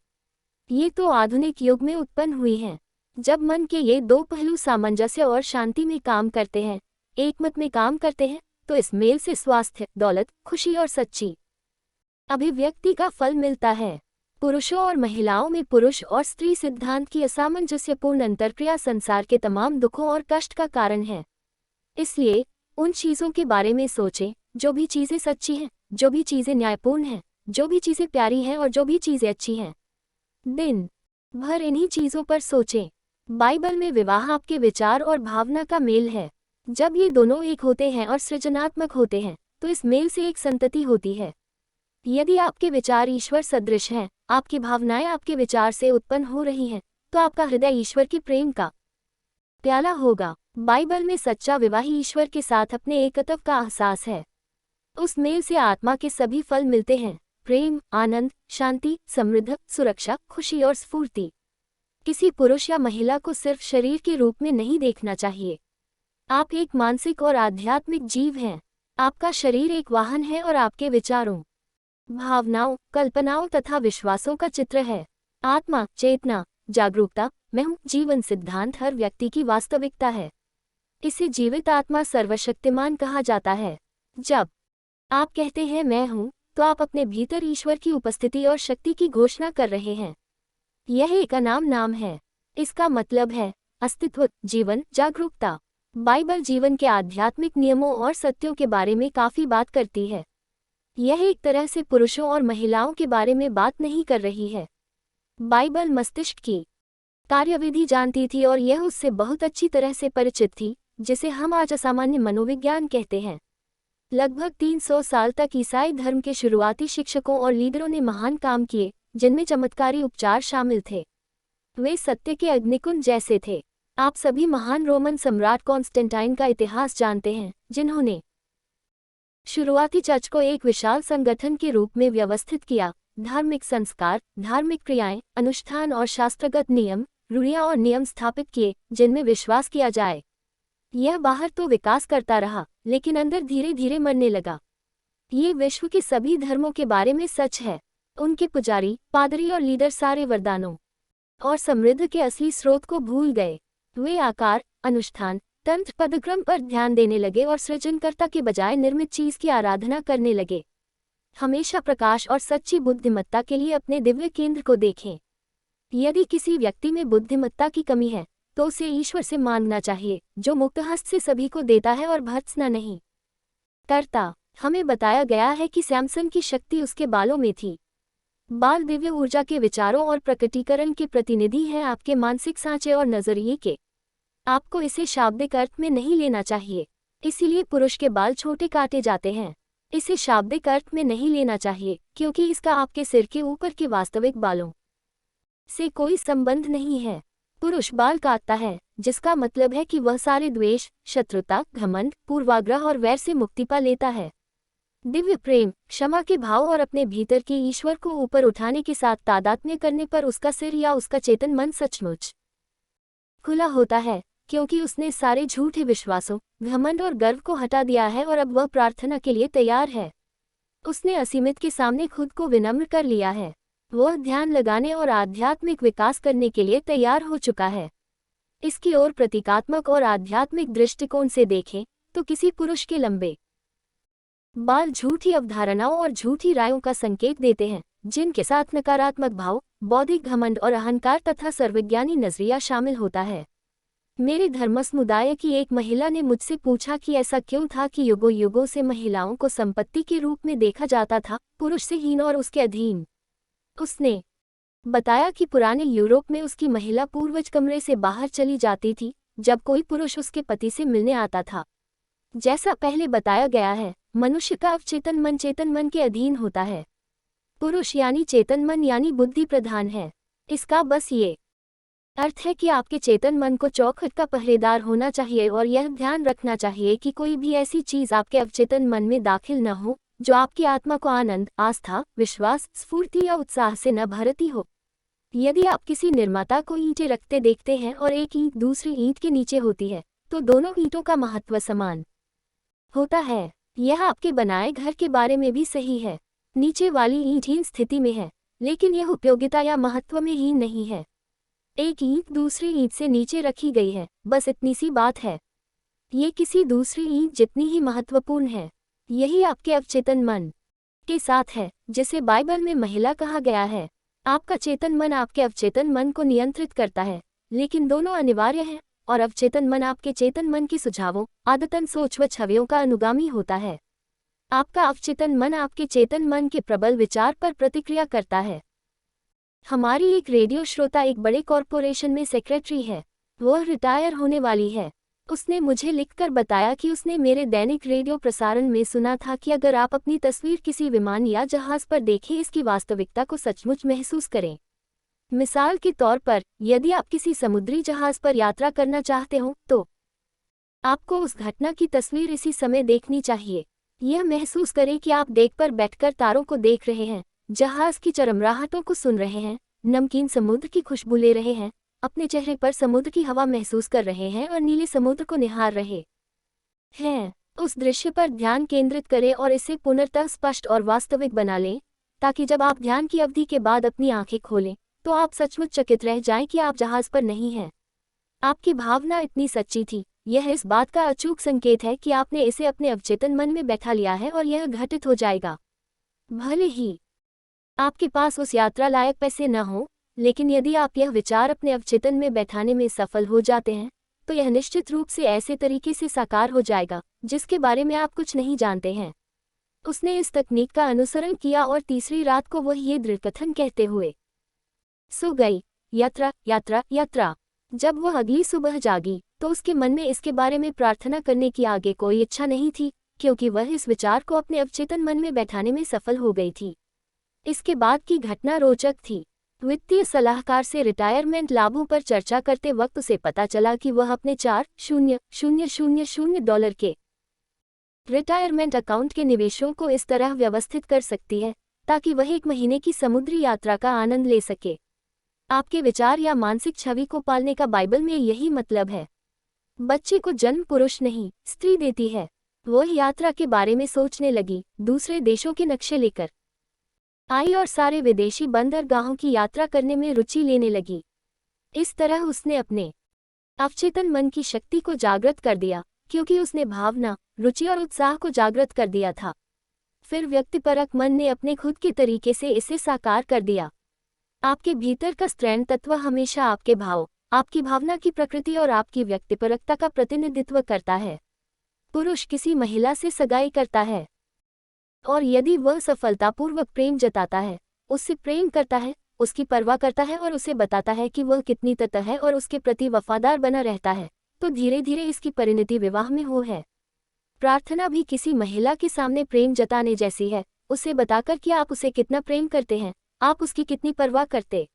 ये तो आधुनिक युग में उत्पन्न हुई हैं। जब मन के ये दो पहलू सामंजस्य और शांति में काम करते हैं, एकमत में काम करते हैं, तो इस मेल से स्वास्थ्य, दौलत, खुशी और सच्ची अभिव्यक्ति का फल मिलता है। पुरुषों और महिलाओं में पुरुष और स्त्री सिद्धांत की असामंजस्यपूर्ण अंतर्क्रिया संसार के तमाम दुखों और कष्ट का कारण है। इसलिए उन चीज़ों के बारे में सोचें जो भी चीज़ें सच्ची हैं, जो भी चीज़ें न्यायपूर्ण हैं, जो भी चीज़ें प्यारी हैं और जो भी चीज़ें अच्छी हैं। दिन भर इन्हीं चीज़ों पर सोचें। बाइबल में विवाह आपके विचार और भावना का मेल है। जब ये दोनों एक होते हैं और सृजनात्मक होते हैं, तो इस मेल से एक संतति होती है। यदि आपके विचार ईश्वर सदृश हैं, आपकी भावनाएं आपके विचार से उत्पन्न हो रही हैं, तो आपका हृदय ईश्वर के प्रेम का प्याला होगा। बाइबल में सच्चा विवाह ईश्वर के साथ अपने एकत्व का एहसास है। उस मेल से आत्मा के सभी फल मिलते हैं: प्रेम, आनंद, शांति, समृद्धि, सुरक्षा, खुशी और स्फूर्ति। किसी पुरुष या महिला को सिर्फ शरीर के रूप में नहीं देखना चाहिए। आप एक मानसिक और आध्यात्मिक जीव हैं। आपका शरीर एक वाहन है और आपके विचारों, भावनाओं, कल्पनाओं तथा विश्वासों का चित्र है। आत्मा, चेतना, जागरूकता, मैं हूँ, जीवन सिद्धांत हर व्यक्ति की वास्तविकता है। इसे जीवित आत्मा सर्वशक्तिमान कहा जाता है। जब आप कहते हैं मैं हूँ, तो आप अपने भीतर ईश्वर की उपस्थिति और शक्ति की घोषणा कर रहे हैं। यह एक अनाम नाम है। इसका मतलब है अस्तित्व, जीवन, जागरूकता। बाइबल जीवन के आध्यात्मिक नियमों और सत्यों के बारे में काफी बात करती है। यह एक तरह से पुरुषों और महिलाओं के बारे में बात नहीं कर रही है। बाइबल मस्तिष्क की कार्यविधि जानती थी और यह उससे बहुत अच्छी तरह से परिचित थी, जिसे हम आज असामान्य मनोविज्ञान कहते हैं। लगभग 300 साल तक ईसाई धर्म के शुरुआती शिक्षकों और लीडरों ने महान काम किए, जिनमें चमत्कारी उपचार शामिल थे। वे सत्य के अग्निकुंड जैसे थे। आप सभी महान रोमन सम्राट कॉन्स्टेंटाइन का इतिहास जानते हैं, जिन्होंने शुरुआती चर्च को एक विशाल संगठन के रूप में व्यवस्थित किया। धार्मिक संस्कार, धार्मिक क्रियाएं, अनुष्ठान और शास्त्रगत नियम, रूढ़ियां और नियम स्थापित किए, जिनमें विश्वास किया जाए। यह बाहर तो विकास करता रहा, लेकिन अंदर धीरे धीरे मरने लगा। ये विश्व के सभी धर्मों के बारे में सच है। उनके पुजारी, पादरी और लीडर सारे वरदानों और समृद्धि के असली स्रोत को भूल गए। वे आकार, अनुष्ठान, तंत्र, पदक्रम पर ध्यान देने लगे और सृजनकर्ता के बजाय निर्मित चीज की आराधना करने लगे। हमेशा प्रकाश और सच्ची बुद्धिमत्ता के लिए अपने दिव्य केंद्र को देखें। यदि किसी व्यक्ति में बुद्धिमत्ता की कमी है, तो उसे ईश्वर से मांगना चाहिए, जो मुक्त हस्त से सभी को देता है और भर्त्सना नहीं करता। हमें बताया गया है कि सैमसन की शक्ति उसके बालों में थी। बाल दिव्य ऊर्जा के विचारों और प्रकटीकरण के प्रतिनिधि हैं, आपके मानसिक सांचे और नजरिए के। आपको इसे शाब्दिक अर्थ में नहीं लेना चाहिए। इसीलिए पुरुष के बाल छोटे काटे जाते हैं। इसे शाब्दिक अर्थ में नहीं लेना चाहिए, क्योंकि इसका आपके सिर के ऊपर के वास्तविक बालों से कोई संबंध नहीं है। पुरुष बाल काटता है, जिसका मतलब है कि वह सारे द्वेष, शत्रुता, घमंड, पूर्वाग्रह और वैर से मुक्ति पा लेता है। दिव्य प्रेम, क्षमा के भाव और अपने भीतर के ईश्वर को ऊपर उठाने के साथ तादात्म्य करने पर उसका सिर या उसका चेतन मन सचमुच खुला होता है, क्योंकि उसने सारे झूठे विश्वासों, घमंड और गर्व को हटा दिया है और अब वह प्रार्थना के लिए तैयार है। उसने असीमित के सामने खुद को विनम्र कर लिया है। वह ध्यान लगाने और आध्यात्मिक विकास करने के लिए तैयार हो चुका है। इसकी ओर प्रतीकात्मक और आध्यात्मिक दृष्टिकोण से देखें तो किसी पुरुष के लंबे बाल झूठी अवधारणाओं और झूठी रायों का संकेत देते हैं, जिनके साथ नकारात्मक भाव, बौद्धिक घमंड और अहंकार तथा सर्वज्ञानी नजरिया शामिल होता है। मेरे धर्म समुदाय की एक महिला ने मुझसे पूछा कि ऐसा क्यों था कि युगों युगों से महिलाओं को संपत्ति के रूप में देखा जाता था, पुरुष से हीन और उसके अधीन। उसने बताया कि पुराने यूरोप में उसकी महिला पूर्वज कमरे से बाहर चली जाती थी जब कोई पुरुष उसके पति से मिलने आता था। जैसा पहले बताया गया है, मनुष्य का अवचेतन मन चेतन मन के अधीन होता है। पुरुष यानी चेतन मन यानी बुद्धि प्रधान है। इसका बस ये अर्थ है कि आपके चेतन मन को चौखट का पहरेदार होना चाहिए और यह ध्यान रखना चाहिए कि कोई भी ऐसी चीज आपके अवचेतन मन में दाखिल न हो जो आपकी आत्मा को आनंद, आस्था, विश्वास, स्फूर्ति या उत्साह से न भरती हो। यदि आप किसी निर्माता को ईंटें रखते देखते हैं और एक ईंट दूसरी ईंट के नीचे होती है, तो दोनों ईंटों का महत्व समान होता है। यह आपके बनाए घर के बारे में भी सही है। नीचे वाली ईंट हीन स्थिति में है, लेकिन यह उपयोगिता या महत्व में हीन नहीं है। एक ईंट दूसरी ईंट से नीचे रखी गई है, बस इतनी सी बात है। ये किसी दूसरी ईंट जितनी ही महत्वपूर्ण है। यही आपके अवचेतन मन के साथ है, जिसे बाइबल में महिला कहा गया है। आपका चेतन मन आपके अवचेतन मन को नियंत्रित करता है, लेकिन दोनों अनिवार्य हैं, और अवचेतन मन आपके चेतन मन की सुझावों, आदतन सोच व छवियों का अनुगामी होता है। आपका अवचेतन मन आपके चेतन मन के प्रबल विचार पर प्रतिक्रिया करता है। हमारी एक रेडियो श्रोता एक बड़े कॉरपोरेशन में सेक्रेटरी है। वह रिटायर होने वाली है। उसने मुझे लिखकर बताया कि उसने मेरे दैनिक रेडियो प्रसारण में सुना था कि अगर आप अपनी तस्वीर किसी विमान या जहाज पर देखें, इसकी वास्तविकता को सचमुच महसूस करें। मिसाल के तौर पर, यदि आप किसी समुद्री जहाज पर यात्रा करना चाहते हो, तो आपको उस घटना की तस्वीर इसी समय देखनी चाहिए। यह महसूस करें कि आप डेक पर बैठकर तारों को देख रहे हैं, जहाज की चरमराहटों को सुन रहे हैं, नमकीन समुद्र की खुशबू ले रहे हैं, अपने चेहरे पर समुद्र की हवा महसूस कर रहे हैं और नीले समुद्र को निहार रहे हैं। उस दृश्य पर ध्यान केंद्रित करें और इसे पुनर्तः स्पष्ट और वास्तविक बना लें, ताकि जब आप ध्यान की अवधि के बाद अपनी आंखें खोलें, तो आप सचमुच चकित रह जाएं कि आप जहाज पर नहीं हैं। आपकी भावना इतनी सच्ची थी यह इस बात का अचूक संकेत है कि आपने इसे अपने अवचेतन मन में बैठा लिया है और यह घटित हो जाएगा। भले ही आपके पास उस यात्रा लायक पैसे न हो, लेकिन यदि आप यह विचार अपने अवचेतन में बैठाने में सफल हो जाते हैं, तो यह निश्चित रूप से ऐसे तरीके से साकार हो जाएगा जिसके बारे में आप कुछ नहीं जानते हैं। उसने इस तकनीक का अनुसरण किया और तीसरी रात को वह ये दृढ़कथन कहते हुए सो गई, यात्रा यात्रा यात्रा। जब वह अगली सुबह जागी तो उसके मन में इसके बारे में प्रार्थना करने की आगे कोई इच्छा नहीं थी, क्योंकि वह इस विचार को अपने अवचेतन मन में बैठाने में सफल हो गई थी। इसके बाद की घटना रोचक थी। वित्तीय सलाहकार से रिटायरमेंट लाभों पर चर्चा करते वक्त उसे पता चला कि वह अपने $4,000 के रिटायरमेंट अकाउंट के निवेशों को इस तरह व्यवस्थित कर सकती है ताकि वह 1 महीने की समुद्री यात्रा का आनंद ले सके। आपके विचार या मानसिक छवि को पालने का बाइबल में यही मतलब है। बच्चे को जन्म पुरुष नहीं, स्त्री देती है। वह यात्रा के बारे में सोचने लगी, दूसरे देशों के नक्शे लेकर आई और सारे विदेशी बंदरगाहों की यात्रा करने में रुचि लेने लगी। इस तरह उसने अपने अवचेतन मन की शक्ति को जागृत कर दिया, क्योंकि उसने भावना, रुचि और उत्साह को जागृत कर दिया था। फिर व्यक्तिपरक मन ने अपने खुद के तरीके से इसे साकार कर दिया। आपके भीतर का स्त्रैण तत्व हमेशा आपके भाव, आपकी भावना की प्रकृति और आपकी व्यक्तिपरकता का प्रतिनिधित्व करता है। पुरुष किसी महिला से सगाई करता है और यदि वह सफलतापूर्वक प्रेम जताता है, उससे प्रेम करता है, उसकी परवाह करता है और उसे बताता है कि वह कितनी तत्पर है और उसके प्रति वफादार बना रहता है, तो धीरे धीरे इसकी परिणति विवाह में हो है। प्रार्थना भी किसी महिला के सामने प्रेम जताने जैसी है, उसे बताकर कि आप उसे कितना प्रेम करते हैं, आप उसकी कितनी परवाह करते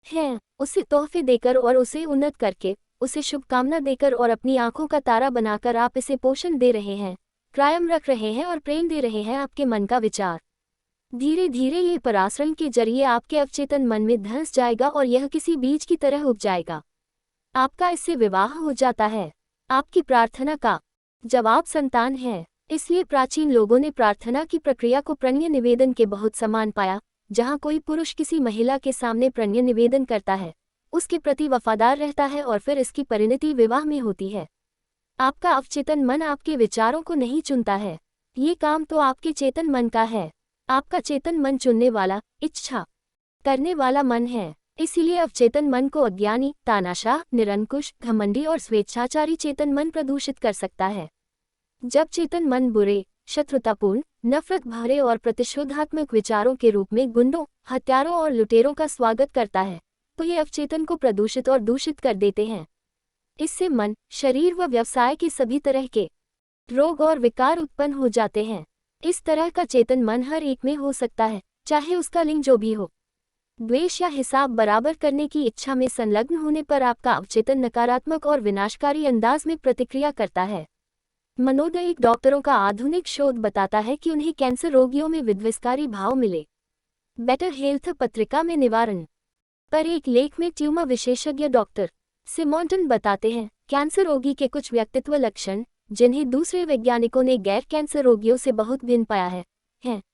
हैं, उसे तोहफे देकर और उसे उन्नत करके, उसे शुभकामना देकर और अपनी आंखों का तारा बनाकर आप इसे पोषण दे रहे हैं, कायम रख रहे हैं और प्रेम दे रहे हैं आपके मन का विचार। धीरे धीरे ये परासरण के जरिए आपके अवचेतन मन में धंस जाएगा और यह किसी बीज की तरह उग जाएगा। आपका इससे विवाह हो जाता है। आपकी प्रार्थना का जवाब संतान है। इसलिए प्राचीन लोगों ने प्रार्थना की प्रक्रिया को प्रणय निवेदन के बहुत समान पाया। जहाँ कोई पुरुष किसी महिला के सामने प्रणय निवेदन करता है, उसके प्रति वफादार रहता है और फिर इसकी परिणति विवाह में होती है। आपका अवचेतन मन आपके विचारों को नहीं चुनता है, ये काम तो आपके चेतन मन का है। आपका चेतन मन चुनने वाला, इच्छा करने वाला मन है। इसीलिए अवचेतन मन को अज्ञानी, तानाशाह, निरंकुश, घमंडी और स्वेच्छाचारी चेतन मन प्रदूषित कर सकता है। जब चेतन मन बुरे, शत्रुतापूर्ण, नफरत भरे और प्रतिशोधात्मक विचारों के रूप में गुंडों, हत्यारों और लुटेरों का स्वागत करता है, तो ये अवचेतन को प्रदूषित और दूषित कर देते हैं। इससे मन, शरीर व व्यवसाय के सभी तरह के रोग और विकार उत्पन्न हो जाते हैं। इस तरह का चेतन मन हर एक में हो सकता है, चाहे उसका लिंग जो भी हो। द्वेष या हिसाब बराबर करने की इच्छा में संलग्न होने पर आपका अवचेतन नकारात्मक और विनाशकारी अंदाज में प्रतिक्रिया करता है। मनोदयिक डॉक्टरों का आधुनिक शोध बताता है कि उन्हें कैंसर रोगियों में विध्वंसकारी भाव मिले। बेटर हेल्थ पत्रिका में निवारण पर एक लेख में ट्यूमर विशेषज्ञ डॉक्टर सिमोंटन बताते हैं, कैंसर रोगी के कुछ व्यक्तित्व लक्षण जिन्हें दूसरे वैज्ञानिकों ने गैर कैंसर रोगियों से बहुत भिन्न पाया है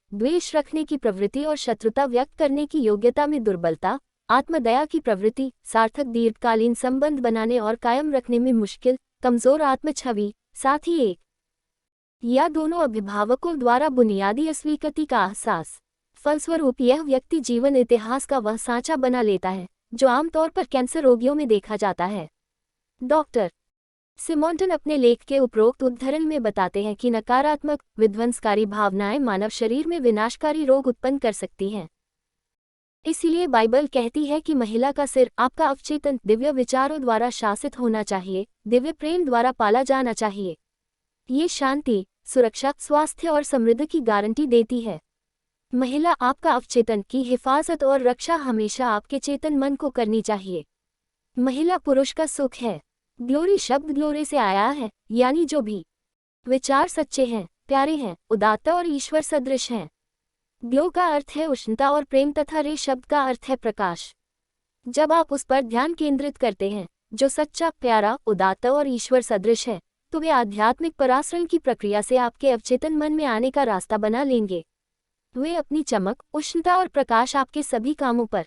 द्वेष रखने की प्रवृत्ति और शत्रुता व्यक्त करने की योग्यता में दुर्बलता, आत्मदया की प्रवृत्ति, सार्थक दीर्घकालीन संबंध बनाने और कायम रखने में मुश्किल, कमजोर आत्मछवि, साथ ही एक या दोनों अभिभावकों द्वारा बुनियादी अस्वीकृति का एहसास। फलस्वरूप यह व्यक्ति जीवन इतिहास का वह सांचा बना लेता है जो आमतौर पर कैंसर रोगियों में देखा जाता है। डॉक्टर सिमोंटन अपने लेख के उपरोक्त उद्धरण में बताते हैं कि नकारात्मक, विध्वंसकारी भावनाएं मानव शरीर में विनाशकारी रोग उत्पन्न कर सकती हैं। इसीलिए बाइबल कहती है कि महिला का सिर, आपका अवचेतन, दिव्य विचारों द्वारा शासित होना चाहिए, दिव्य प्रेम द्वारा पाला जाना चाहिए। ये शांति, सुरक्षा, स्वास्थ्य और समृद्धि की गारंटी देती है। महिला आपका अवचेतन की हिफाजत और रक्षा हमेशा आपके चेतन मन को करनी चाहिए। महिला पुरुष का सुख है। ग्लोरी शब्द ग्लोरे से आया है, यानी जो भी विचार सच्चे हैं, प्यारे हैं, उदात्त और ईश्वर सदृश हैं। ग्लो का अर्थ है उष्णता और प्रेम तथा रे शब्द का अर्थ है प्रकाश। जब आप उस पर ध्यान केंद्रित करते हैं जो सच्चा, प्यारा, उदात्त और ईश्वर सदृश है, तो वे आध्यात्मिक परासरण की प्रक्रिया से आपके अवचेतन मन में आने का रास्ता बना लेंगे। वे अपनी चमक, उष्णता और प्रकाश आपके सभी कामों पर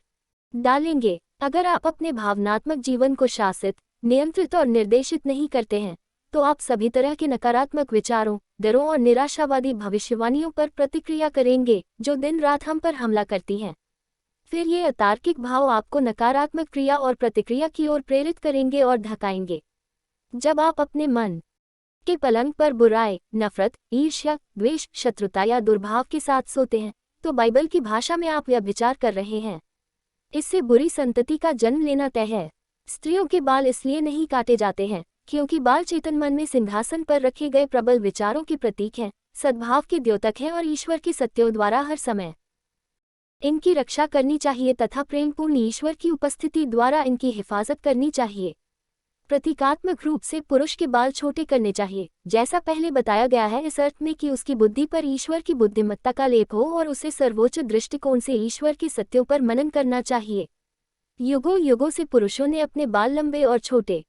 डालेंगे। अगर आप अपने भावनात्मक जीवन को शासित, नियंत्रित और निर्देशित नहीं करते हैं, तो आप सभी तरह के नकारात्मक विचारों, डरों और निराशावादी भविष्यवाणियों पर प्रतिक्रिया करेंगे जो दिन रात हम पर हमला करती हैं। फिर ये अतार्किक भाव आपको नकारात्मक क्रिया और प्रतिक्रिया की ओर प्रेरित करेंगे और धकाएंगे। जब आप अपने मन के पलंग पर बुराई, नफरत, ईर्ष्या, द्वेष, शत्रुता या दुर्भाव के साथ सोते हैं, तो बाइबल की भाषा में आप व्यभिचार कर रहे हैं। इससे बुरी संतति का जन्म लेना तय है। स्त्रियों के बाल इसलिए नहीं काटे जाते हैं क्योंकि बाल चेतन मन में सिंहासन पर रखे गए प्रबल विचारों के प्रतीक हैं, सद्भाव के द्योतक हैं और ईश्वर के सत्यों द्वारा हर समय इनकी रक्षा करनी चाहिए तथा प्रेमपूर्ण ईश्वर की उपस्थिति द्वारा इनकी हिफाजत करनी चाहिए। प्रतीकात्मक रूप से पुरुष के बाल छोटे करने चाहिए, जैसा पहले बताया गया है, इस अर्थ में कि उसकी बुद्धि पर ईश्वर की बुद्धिमत्ता का लेप हो और उसे सर्वोच्च दृष्टिकोण से ईश्वर के सत्यों पर मनन करना चाहिए। युगों युगों से पुरुषों ने अपने बाल लंबे और छोटे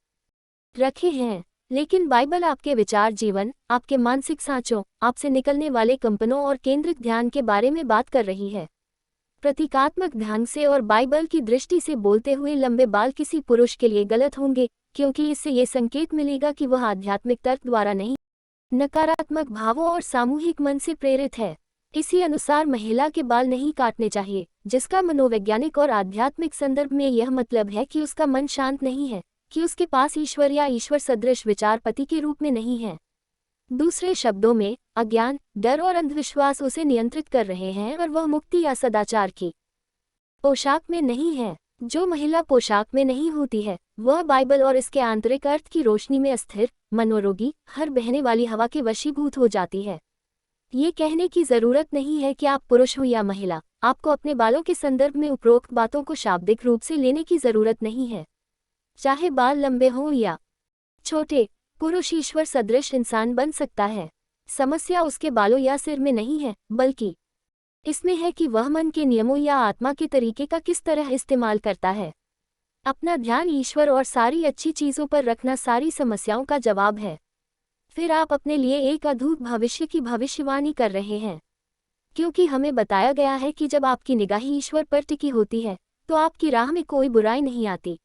रखे हैं, लेकिन बाइबल आपके विचार जीवन, आपके मानसिक सांचों, आपसे निकलने वाले कंपनों और केंद्रित ध्यान के बारे में बात कर रही है। प्रतीकात्मक ढंग से और बाइबल की दृष्टि से बोलते हुए लंबे बाल किसी पुरुष के लिए गलत होंगे, क्योंकि इससे ये संकेत मिलेगा कि वह आध्यात्मिक तर्क द्वारा नहीं, नकारात्मक भावों और सामूहिक मन से प्रेरित है। इसी अनुसार महिला के बाल नहीं काटने चाहिए, जिसका मनोवैज्ञानिक और आध्यात्मिक संदर्भ में यह मतलब है कि उसका मन शांत नहीं है, कि उसके पास ईश्वर या ईश्वर सदृश विचार पति के रूप में नहीं है। दूसरे शब्दों में, अज्ञान, डर और अंधविश्वास उसे नियंत्रित कर रहे हैं और वह मुक्ति या सदाचार की पोशाक में नहीं है। जो महिला पोशाक में नहीं होती है, वह बाइबल और इसके आंतरिक अर्थ की रोशनी में अस्थिर, मनोरोगी, हर बहने वाली हवा के वशीभूत हो जाती है। ये कहने की जरूरत नहीं है कि आप पुरुष हो या महिला, आपको अपने बालों के संदर्भ में उपरोक्त बातों को शाब्दिक रूप से लेने की जरूरत नहीं है। चाहे बाल लंबे हों या छोटे, पुरुष ईश्वर सदृश इंसान बन सकता है। समस्या उसके बालों या सिर में नहीं है, बल्कि इसमें है कि वह मन के नियमों या आत्मा के तरीके का किस तरह इस्तेमाल करता है। अपना ध्यान ईश्वर और सारी अच्छी चीज़ों पर रखना सारी समस्याओं का जवाब है। फिर आप अपने लिए एक अद्भुत भविष्य की भविष्यवाणी कर रहे हैं, क्योंकि हमें बताया गया है कि जब आपकी निगाह ईश्वर पर टिकी होती है, तो आपकी राह में कोई बुराई नहीं आती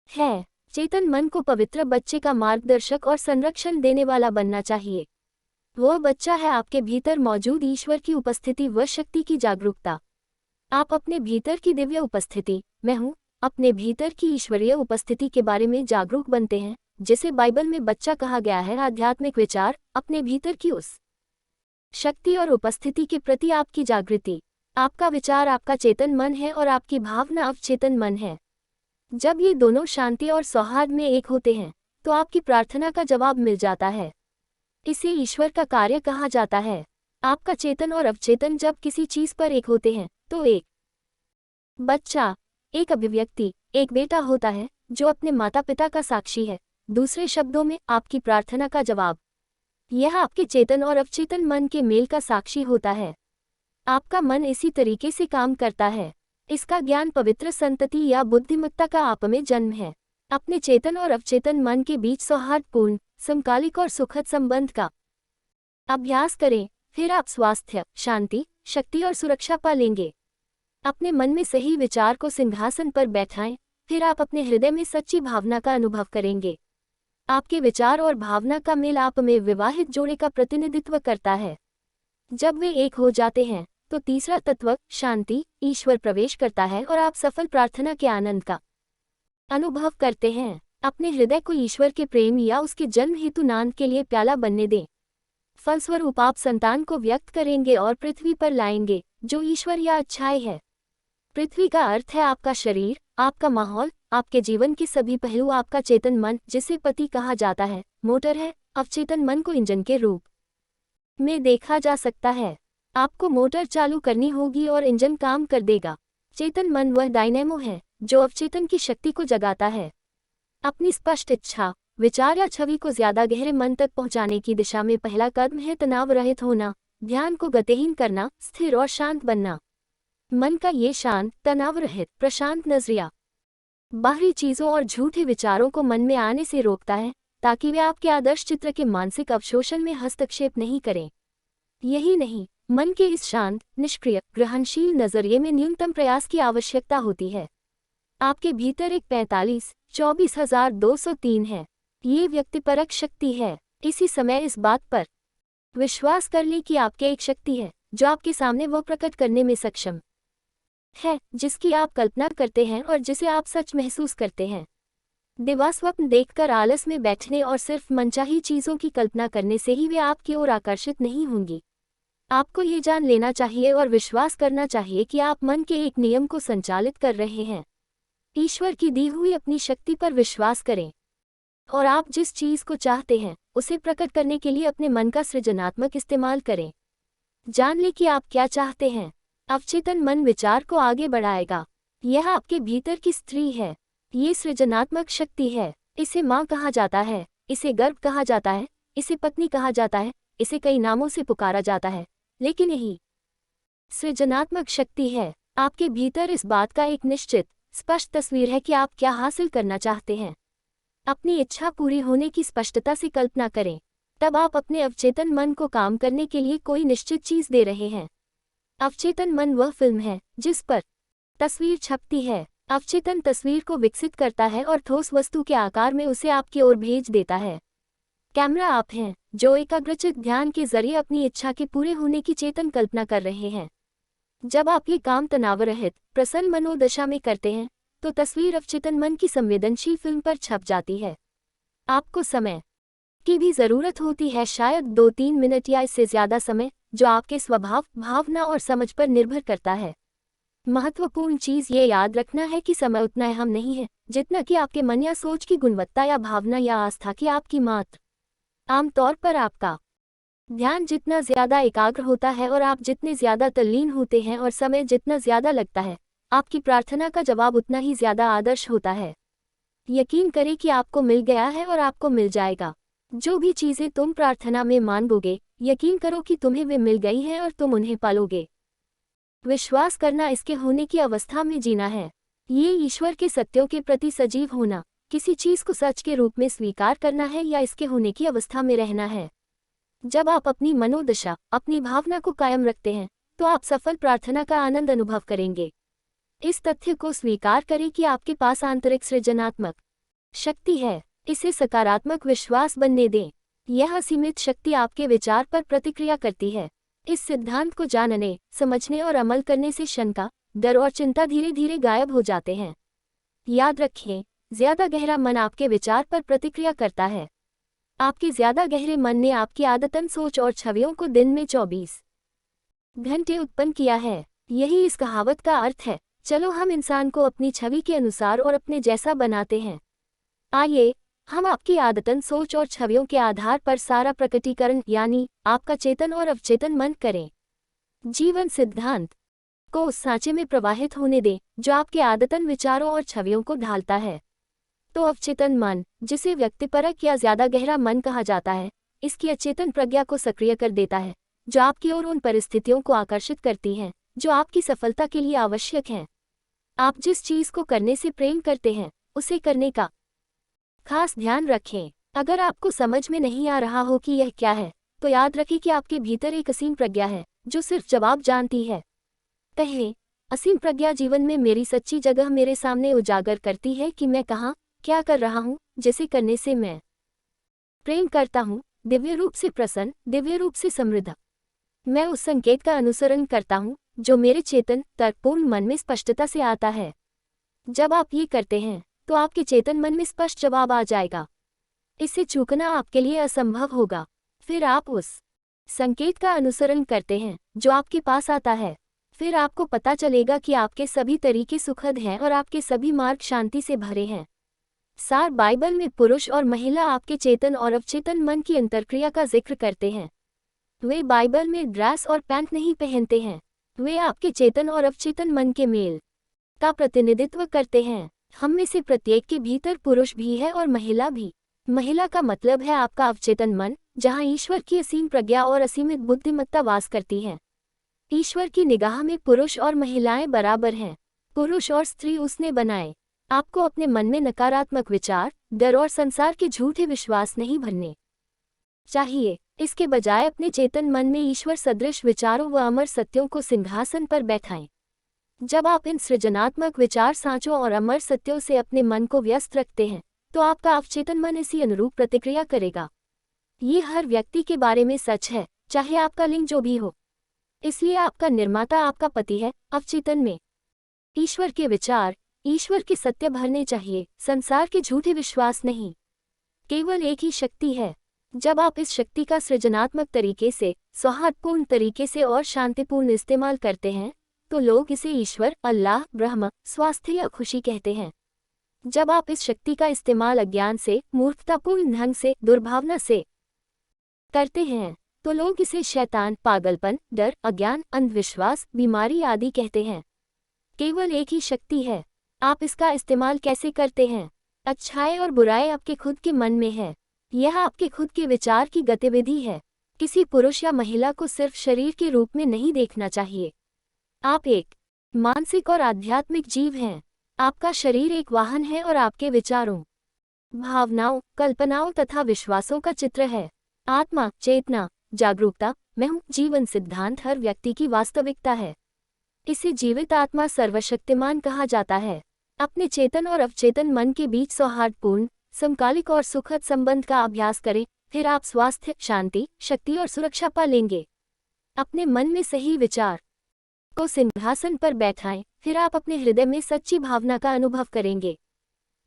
है। चेतन मन को पवित्र बच्चे का मार्गदर्शक और संरक्षण देने वाला बनना चाहिए। वह बच्चा है आपके भीतर मौजूद ईश्वर की उपस्थिति व शक्ति की जागरूकता। आप अपने भीतर की दिव्य उपस्थिति, मैं हूँ, अपने भीतर की ईश्वरीय उपस्थिति के बारे में जागरूक बनते हैं, जिसे बाइबल में बच्चा कहा गया है। आध्यात्मिक विचार, अपने भीतर की उस शक्ति और उपस्थिति के प्रति आपकी जागृति। आपका विचार आपका चेतन मन है और आपकी भावना अवचेतन मन है। जब ये दोनों शांति और सौहार्द में एक होते हैं, तो आपकी प्रार्थना का जवाब मिल जाता है। इसे ईश्वर का कार्य कहा जाता है। आपका चेतन और अवचेतन जब किसी चीज पर एक होते हैं, तो एक बच्चा, एक अभिव्यक्ति, एक बेटा होता है जो अपने माता पिता का साक्षी है। दूसरे शब्दों में, आपकी प्रार्थना का जवाब। यह आपके चेतन और अवचेतन मन के मेल का साक्षी होता है। आपका मन इसी तरीके से काम करता है। इसका ज्ञान पवित्र संतति या बुद्धिमत्ता का आप में जन्म है। अपने चेतन और अवचेतन मन के बीच सौहार्दपूर्ण, समकालिक और सुखद संबंध का अभ्यास करें। फिर आप स्वास्थ्य, शांति, शक्ति और सुरक्षा पा लेंगे। अपने मन में सही विचार को सिंहासन पर बैठाएं। फिर आप अपने हृदय में सच्ची भावना का अनुभव करेंगे। आपके विचार और भावना का मेल आप में विवाहित जोड़े का प्रतिनिधित्व करता है। जब वे एक हो जाते हैं, तो तीसरा तत्व, शांति, ईश्वर प्रवेश करता है और आप सफल प्रार्थना के आनंद का अनुभव करते हैं। अपने हृदय को ईश्वर के प्रेम या उसके जन्म हेतु नांद के लिए प्याला बनने दें। फलस्वरूप आप संतान को व्यक्त करेंगे और पृथ्वी पर लाएंगे, जो ईश्वर या अच्छाई है। पृथ्वी का अर्थ है आपका शरीर, आपका माहौल, आपके जीवन के सभी पहलू। आपका चेतन मन, जिसे पति कहा जाता है, मोटर है। अवचेतन मन को इंजन के रूप में देखा जा सकता है। आपको मोटर चालू करनी होगी और इंजन काम कर देगा। चेतन मन वह डायनेमो है जो अवचेतन की शक्ति को जगाता है। अपनी स्पष्ट इच्छा, विचार या छवि को ज्यादा गहरे मन तक पहुंचाने की दिशा में पहला कदम है तनाव रहित होना, ध्यान को गतिहीन करना, स्थिर और शांत बनना। मन का ये शांत, तनाव रहित, प्रशांत नजरिया बाहरी चीजों और झूठे विचारों को मन में आने से रोकता है, ताकि वे आपके आदर्श चित्र के मानसिक अवशोषण में हस्तक्षेप नहीं करें। यही नहीं, मन के इस शांत, निष्क्रिय, ग्रहणशील नजरिए में न्यूनतम प्रयास की आवश्यकता होती है। आपके भीतर एक 45, 24,203 है। ये व्यक्तिपरक शक्ति है। इसी समय इस बात पर विश्वास कर लें कि आपके एक शक्ति है जो आपके सामने वो प्रकट करने में सक्षम है जिसकी आप कल्पना करते हैं और जिसे आप सच महसूस करते हैं। दिवा स्वप्न देखकर आलस में बैठने और सिर्फ मनचाही चीजों की कल्पना करने से ही वे आपकी ओर आकर्षित नहीं होंगी। आपको ये जान लेना चाहिए और विश्वास करना चाहिए कि आप मन के एक नियम को संचालित कर रहे हैं। ईश्वर की दी हुई अपनी शक्ति पर विश्वास करें और आप जिस चीज को चाहते हैं उसे प्रकट करने के लिए अपने मन का सृजनात्मक इस्तेमाल करें। जान लें कि आप क्या चाहते हैं। अवचेतन मन विचार को आगे बढ़ाएगा। यह आपके भीतर की स्त्री है। ये सृजनात्मक शक्ति है। इसे माँ कहा जाता है, इसे गर्भ कहा जाता है, इसे पत्नी कहा जाता है, इसे कई नामों से पुकारा जाता है, लेकिन यही सृजनात्मक शक्ति है। आपके भीतर इस बात का एक निश्चित स्पष्ट तस्वीर है कि आप क्या हासिल करना चाहते हैं। अपनी इच्छा पूरी होने की स्पष्टता से कल्पना करें। तब आप अपने अवचेतन मन को काम करने के लिए कोई निश्चित चीज दे रहे हैं। अवचेतन मन वह फिल्म है जिस पर तस्वीर छपती है। अवचेतन तस्वीर को विकसित करता है और ठोस वस्तु के आकार में उसे आपकी ओर भेज देता है। कैमरा आप हैं जो एकाग्रचित ध्यान के जरिए अपनी इच्छा के पूरे होने की चेतन कल्पना कर रहे हैं। जब आप ये काम तनावरहित प्रसन्न मनोदशा में करते हैं तो तस्वीर अवचेतन मन की संवेदनशील फिल्म पर छप जाती है। आपको समय की भी जरूरत होती है, शायद 2-3 मिनट या इससे ज्यादा समय, जो आपके स्वभाव, भावना और समझ पर निर्भर करता है। महत्वपूर्ण चीज ये याद रखना है कि समय उतना अहम नहीं है जितना कि आपके मन या सोच की गुणवत्ता या भावना या आस्था की आपकी मात्रा। आमतौर पर आपका ध्यान जितना ज्यादा एकाग्र होता है और आप जितने ज्यादा तल्लीन होते हैं और समय जितना ज्यादा लगता है, आपकी प्रार्थना का जवाब उतना ही ज्यादा आदर्श होता है। यकीन करें कि आपको मिल गया है और आपको मिल जाएगा। जो भी चीजें तुम प्रार्थना में मांगोगे, यकीन करो कि तुम्हें वे मिल गई हैं और तुम उन्हें पालोगे। विश्वास करना इसके होने की अवस्था में जीना है। ये ईश्वर के सत्यों के प्रति सजीव होना, किसी चीज को सच के रूप में स्वीकार करना है या इसके होने की अवस्था में रहना है। जब आप अपनी मनोदशा, अपनी भावना को कायम रखते हैं तो आप सफल प्रार्थना का आनंद अनुभव करेंगे। इस तथ्य को स्वीकार करें कि आपके पास आंतरिक सृजनात्मक शक्ति है। इसे सकारात्मक विश्वास बनने दें। यह असीमित शक्ति आपके विचार पर प्रतिक्रिया करती है। इस सिद्धांत को जानने, समझने और अमल करने से शंका, डर और चिंता धीरे धीरे गायब हो जाते हैं। याद रखें, ज्यादा गहरा मन आपके विचार पर प्रतिक्रिया करता है। आपके ज्यादा गहरे मन ने आपकी आदतन सोच और छवियों को दिन में 24 घंटे उत्पन्न किया है। यही इस कहावत का अर्थ है, चलो हम इंसान को अपनी छवि के अनुसार और अपने जैसा बनाते हैं। आइए हम आपकी आदतन सोच और छवियों के आधार पर सारा प्रकटीकरण यानी आपका चेतन और अवचेतन मन करें। जीवन सिद्धांत को उस सांचे में प्रवाहित होने दें जो आपके आदतन विचारों और छवियों को ढालता है। तो अवचेतन मन, जिसे व्यक्तिपरक या ज्यादा गहरा मन कहा जाता है, इसकी अचेतन प्रज्ञा को सक्रिय कर देता है जो आपकी ओर उन परिस्थितियों को आकर्षित करती हैं जो आपकी सफलता के लिए आवश्यक हैं। आप जिस चीज को करने से प्रेम करते हैं उसे करने का खास ध्यान रखें। अगर आपको समझ में नहीं आ रहा हो कि यह क्या है, तो याद रखें कि आपके भीतर एक असीम प्रज्ञा है जो सिर्फ जवाब जानती है। कहें, असीम प्रज्ञा जीवन में मेरी सच्ची जगह मेरे सामने उजागर करती है कि मैं कहाँ क्या कर रहा हूँ, जिसे करने से मैं प्रेम करता हूँ, दिव्य रूप से प्रसन्न, दिव्य रूप से समृद्ध। मैं उस संकेत का अनुसरण करता हूँ जो मेरे चेतन, तर्कपूर्ण मन में स्पष्टता से आता है। जब आप ये करते हैं तो आपके चेतन मन में स्पष्ट जवाब आ जाएगा। इसे चूकना आपके लिए असंभव होगा। फिर आप उस संकेत का अनुसरण करते हैं जो आपके पास आता है। फिर आपको पता चलेगा कि आपके सभी तरीके सुखद हैं और आपके सभी मार्ग शांति से भरे हैं। सार बाइबल में पुरुष और महिला आपके चेतन और अवचेतन मन की अंतर्क्रिया का जिक्र करते हैं। वे बाइबल में ड्रेस और पैंट नहीं पहनते हैं। वे आपके चेतन और अवचेतन मन के मेल का प्रतिनिधित्व करते हैं। हम में से प्रत्येक के भीतर पुरुष भी है और महिला भी। महिला का मतलब है आपका अवचेतन मन, जहां ईश्वर की असीम प्रज्ञा और असीमित बुद्धिमत्ता वास करती है। ईश्वर की निगाह में पुरुष और महिलाएं बराबर हैं। पुरुष और स्त्री उसने बनाए। आपको अपने मन में नकारात्मक विचार, डर और संसार के झूठे विश्वास नहीं भरने चाहिए। इसके बजाय अपने चेतन मन में ईश्वर सदृश विचारों व अमर सत्यों को सिंहासन पर बैठाएं। जब आप इन सृजनात्मक विचार सांचों और अमर सत्यों से अपने मन को व्यस्त रखते हैं, तो आपका अवचेतन मन इसी अनुरूप प्रतिक्रिया करेगा। ये हर व्यक्ति के बारे में सच है, चाहे आपका लिंग जो भी हो। इसलिए आपका निर्माता आपका पति है। अवचेतन में ईश्वर के विचार, ईश्वर के सत्य भरने चाहिए, संसार के झूठे विश्वास नहीं। केवल एक ही शक्ति है। जब आप इस शक्ति का सृजनात्मक तरीके से, सौहार्दपूर्ण तरीके से और शांतिपूर्ण इस्तेमाल करते हैं, तो लोग इसे ईश्वर, अल्लाह, ब्रह्म, स्वास्थ्य या खुशी कहते हैं। जब आप इस शक्ति का इस्तेमाल अज्ञान से, मूर्खतापूर्ण ढंग से, दुर्भावना से करते हैं, तो लोग इसे शैतान, पागलपन, डर, अज्ञान, अंधविश्वास, बीमारी आदि कहते हैं। केवल एक ही शक्ति है। आप इसका इस्तेमाल कैसे करते हैं? अच्छाई और बुराई आपके खुद के मन में है। यह आपके खुद के विचार की गतिविधि है। किसी पुरुष या महिला को सिर्फ शरीर के रूप में नहीं देखना चाहिए। आप एक मानसिक और आध्यात्मिक जीव हैं। आपका शरीर एक वाहन है और आपके विचारों, भावनाओं, कल्पनाओं तथा विश्वासों का चित्र है। आत्मा, चेतना, जागरूकता, मैं हूँ, जीवन सिद्धांत हर व्यक्ति की वास्तविकता है। इसे जीवित आत्मा सर्वशक्तिमान कहा जाता है। अपने चेतन और अवचेतन मन के बीच सौहार्दपूर्ण, समकालिक और सुखद संबंध का अभ्यास करें, फिर आप स्वास्थ्य, शांति, शक्ति और सुरक्षा पा लेंगे। अपने मन में सही विचार को सिंहासन पर बैठाएं, फिर आप अपने हृदय में सच्ची भावना का अनुभव करेंगे।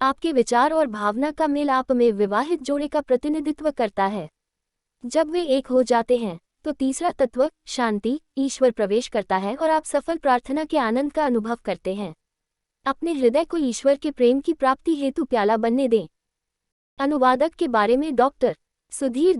आपके विचार और भावना का मेल आप में विवाहित जोड़े का प्रतिनिधित्व करता है। जब वे एक हो जाते हैं, तो तीसरा तत्व, शांति, ईश्वर प्रवेश करता है और आप सफल प्रार्थना के आनंद का अनुभव करते हैं। अपने हृदय को ईश्वर के प्रेम की प्राप्ति हेतु प्याला बनने दें। अनुवादक के बारे में डॉक्टर सुधीर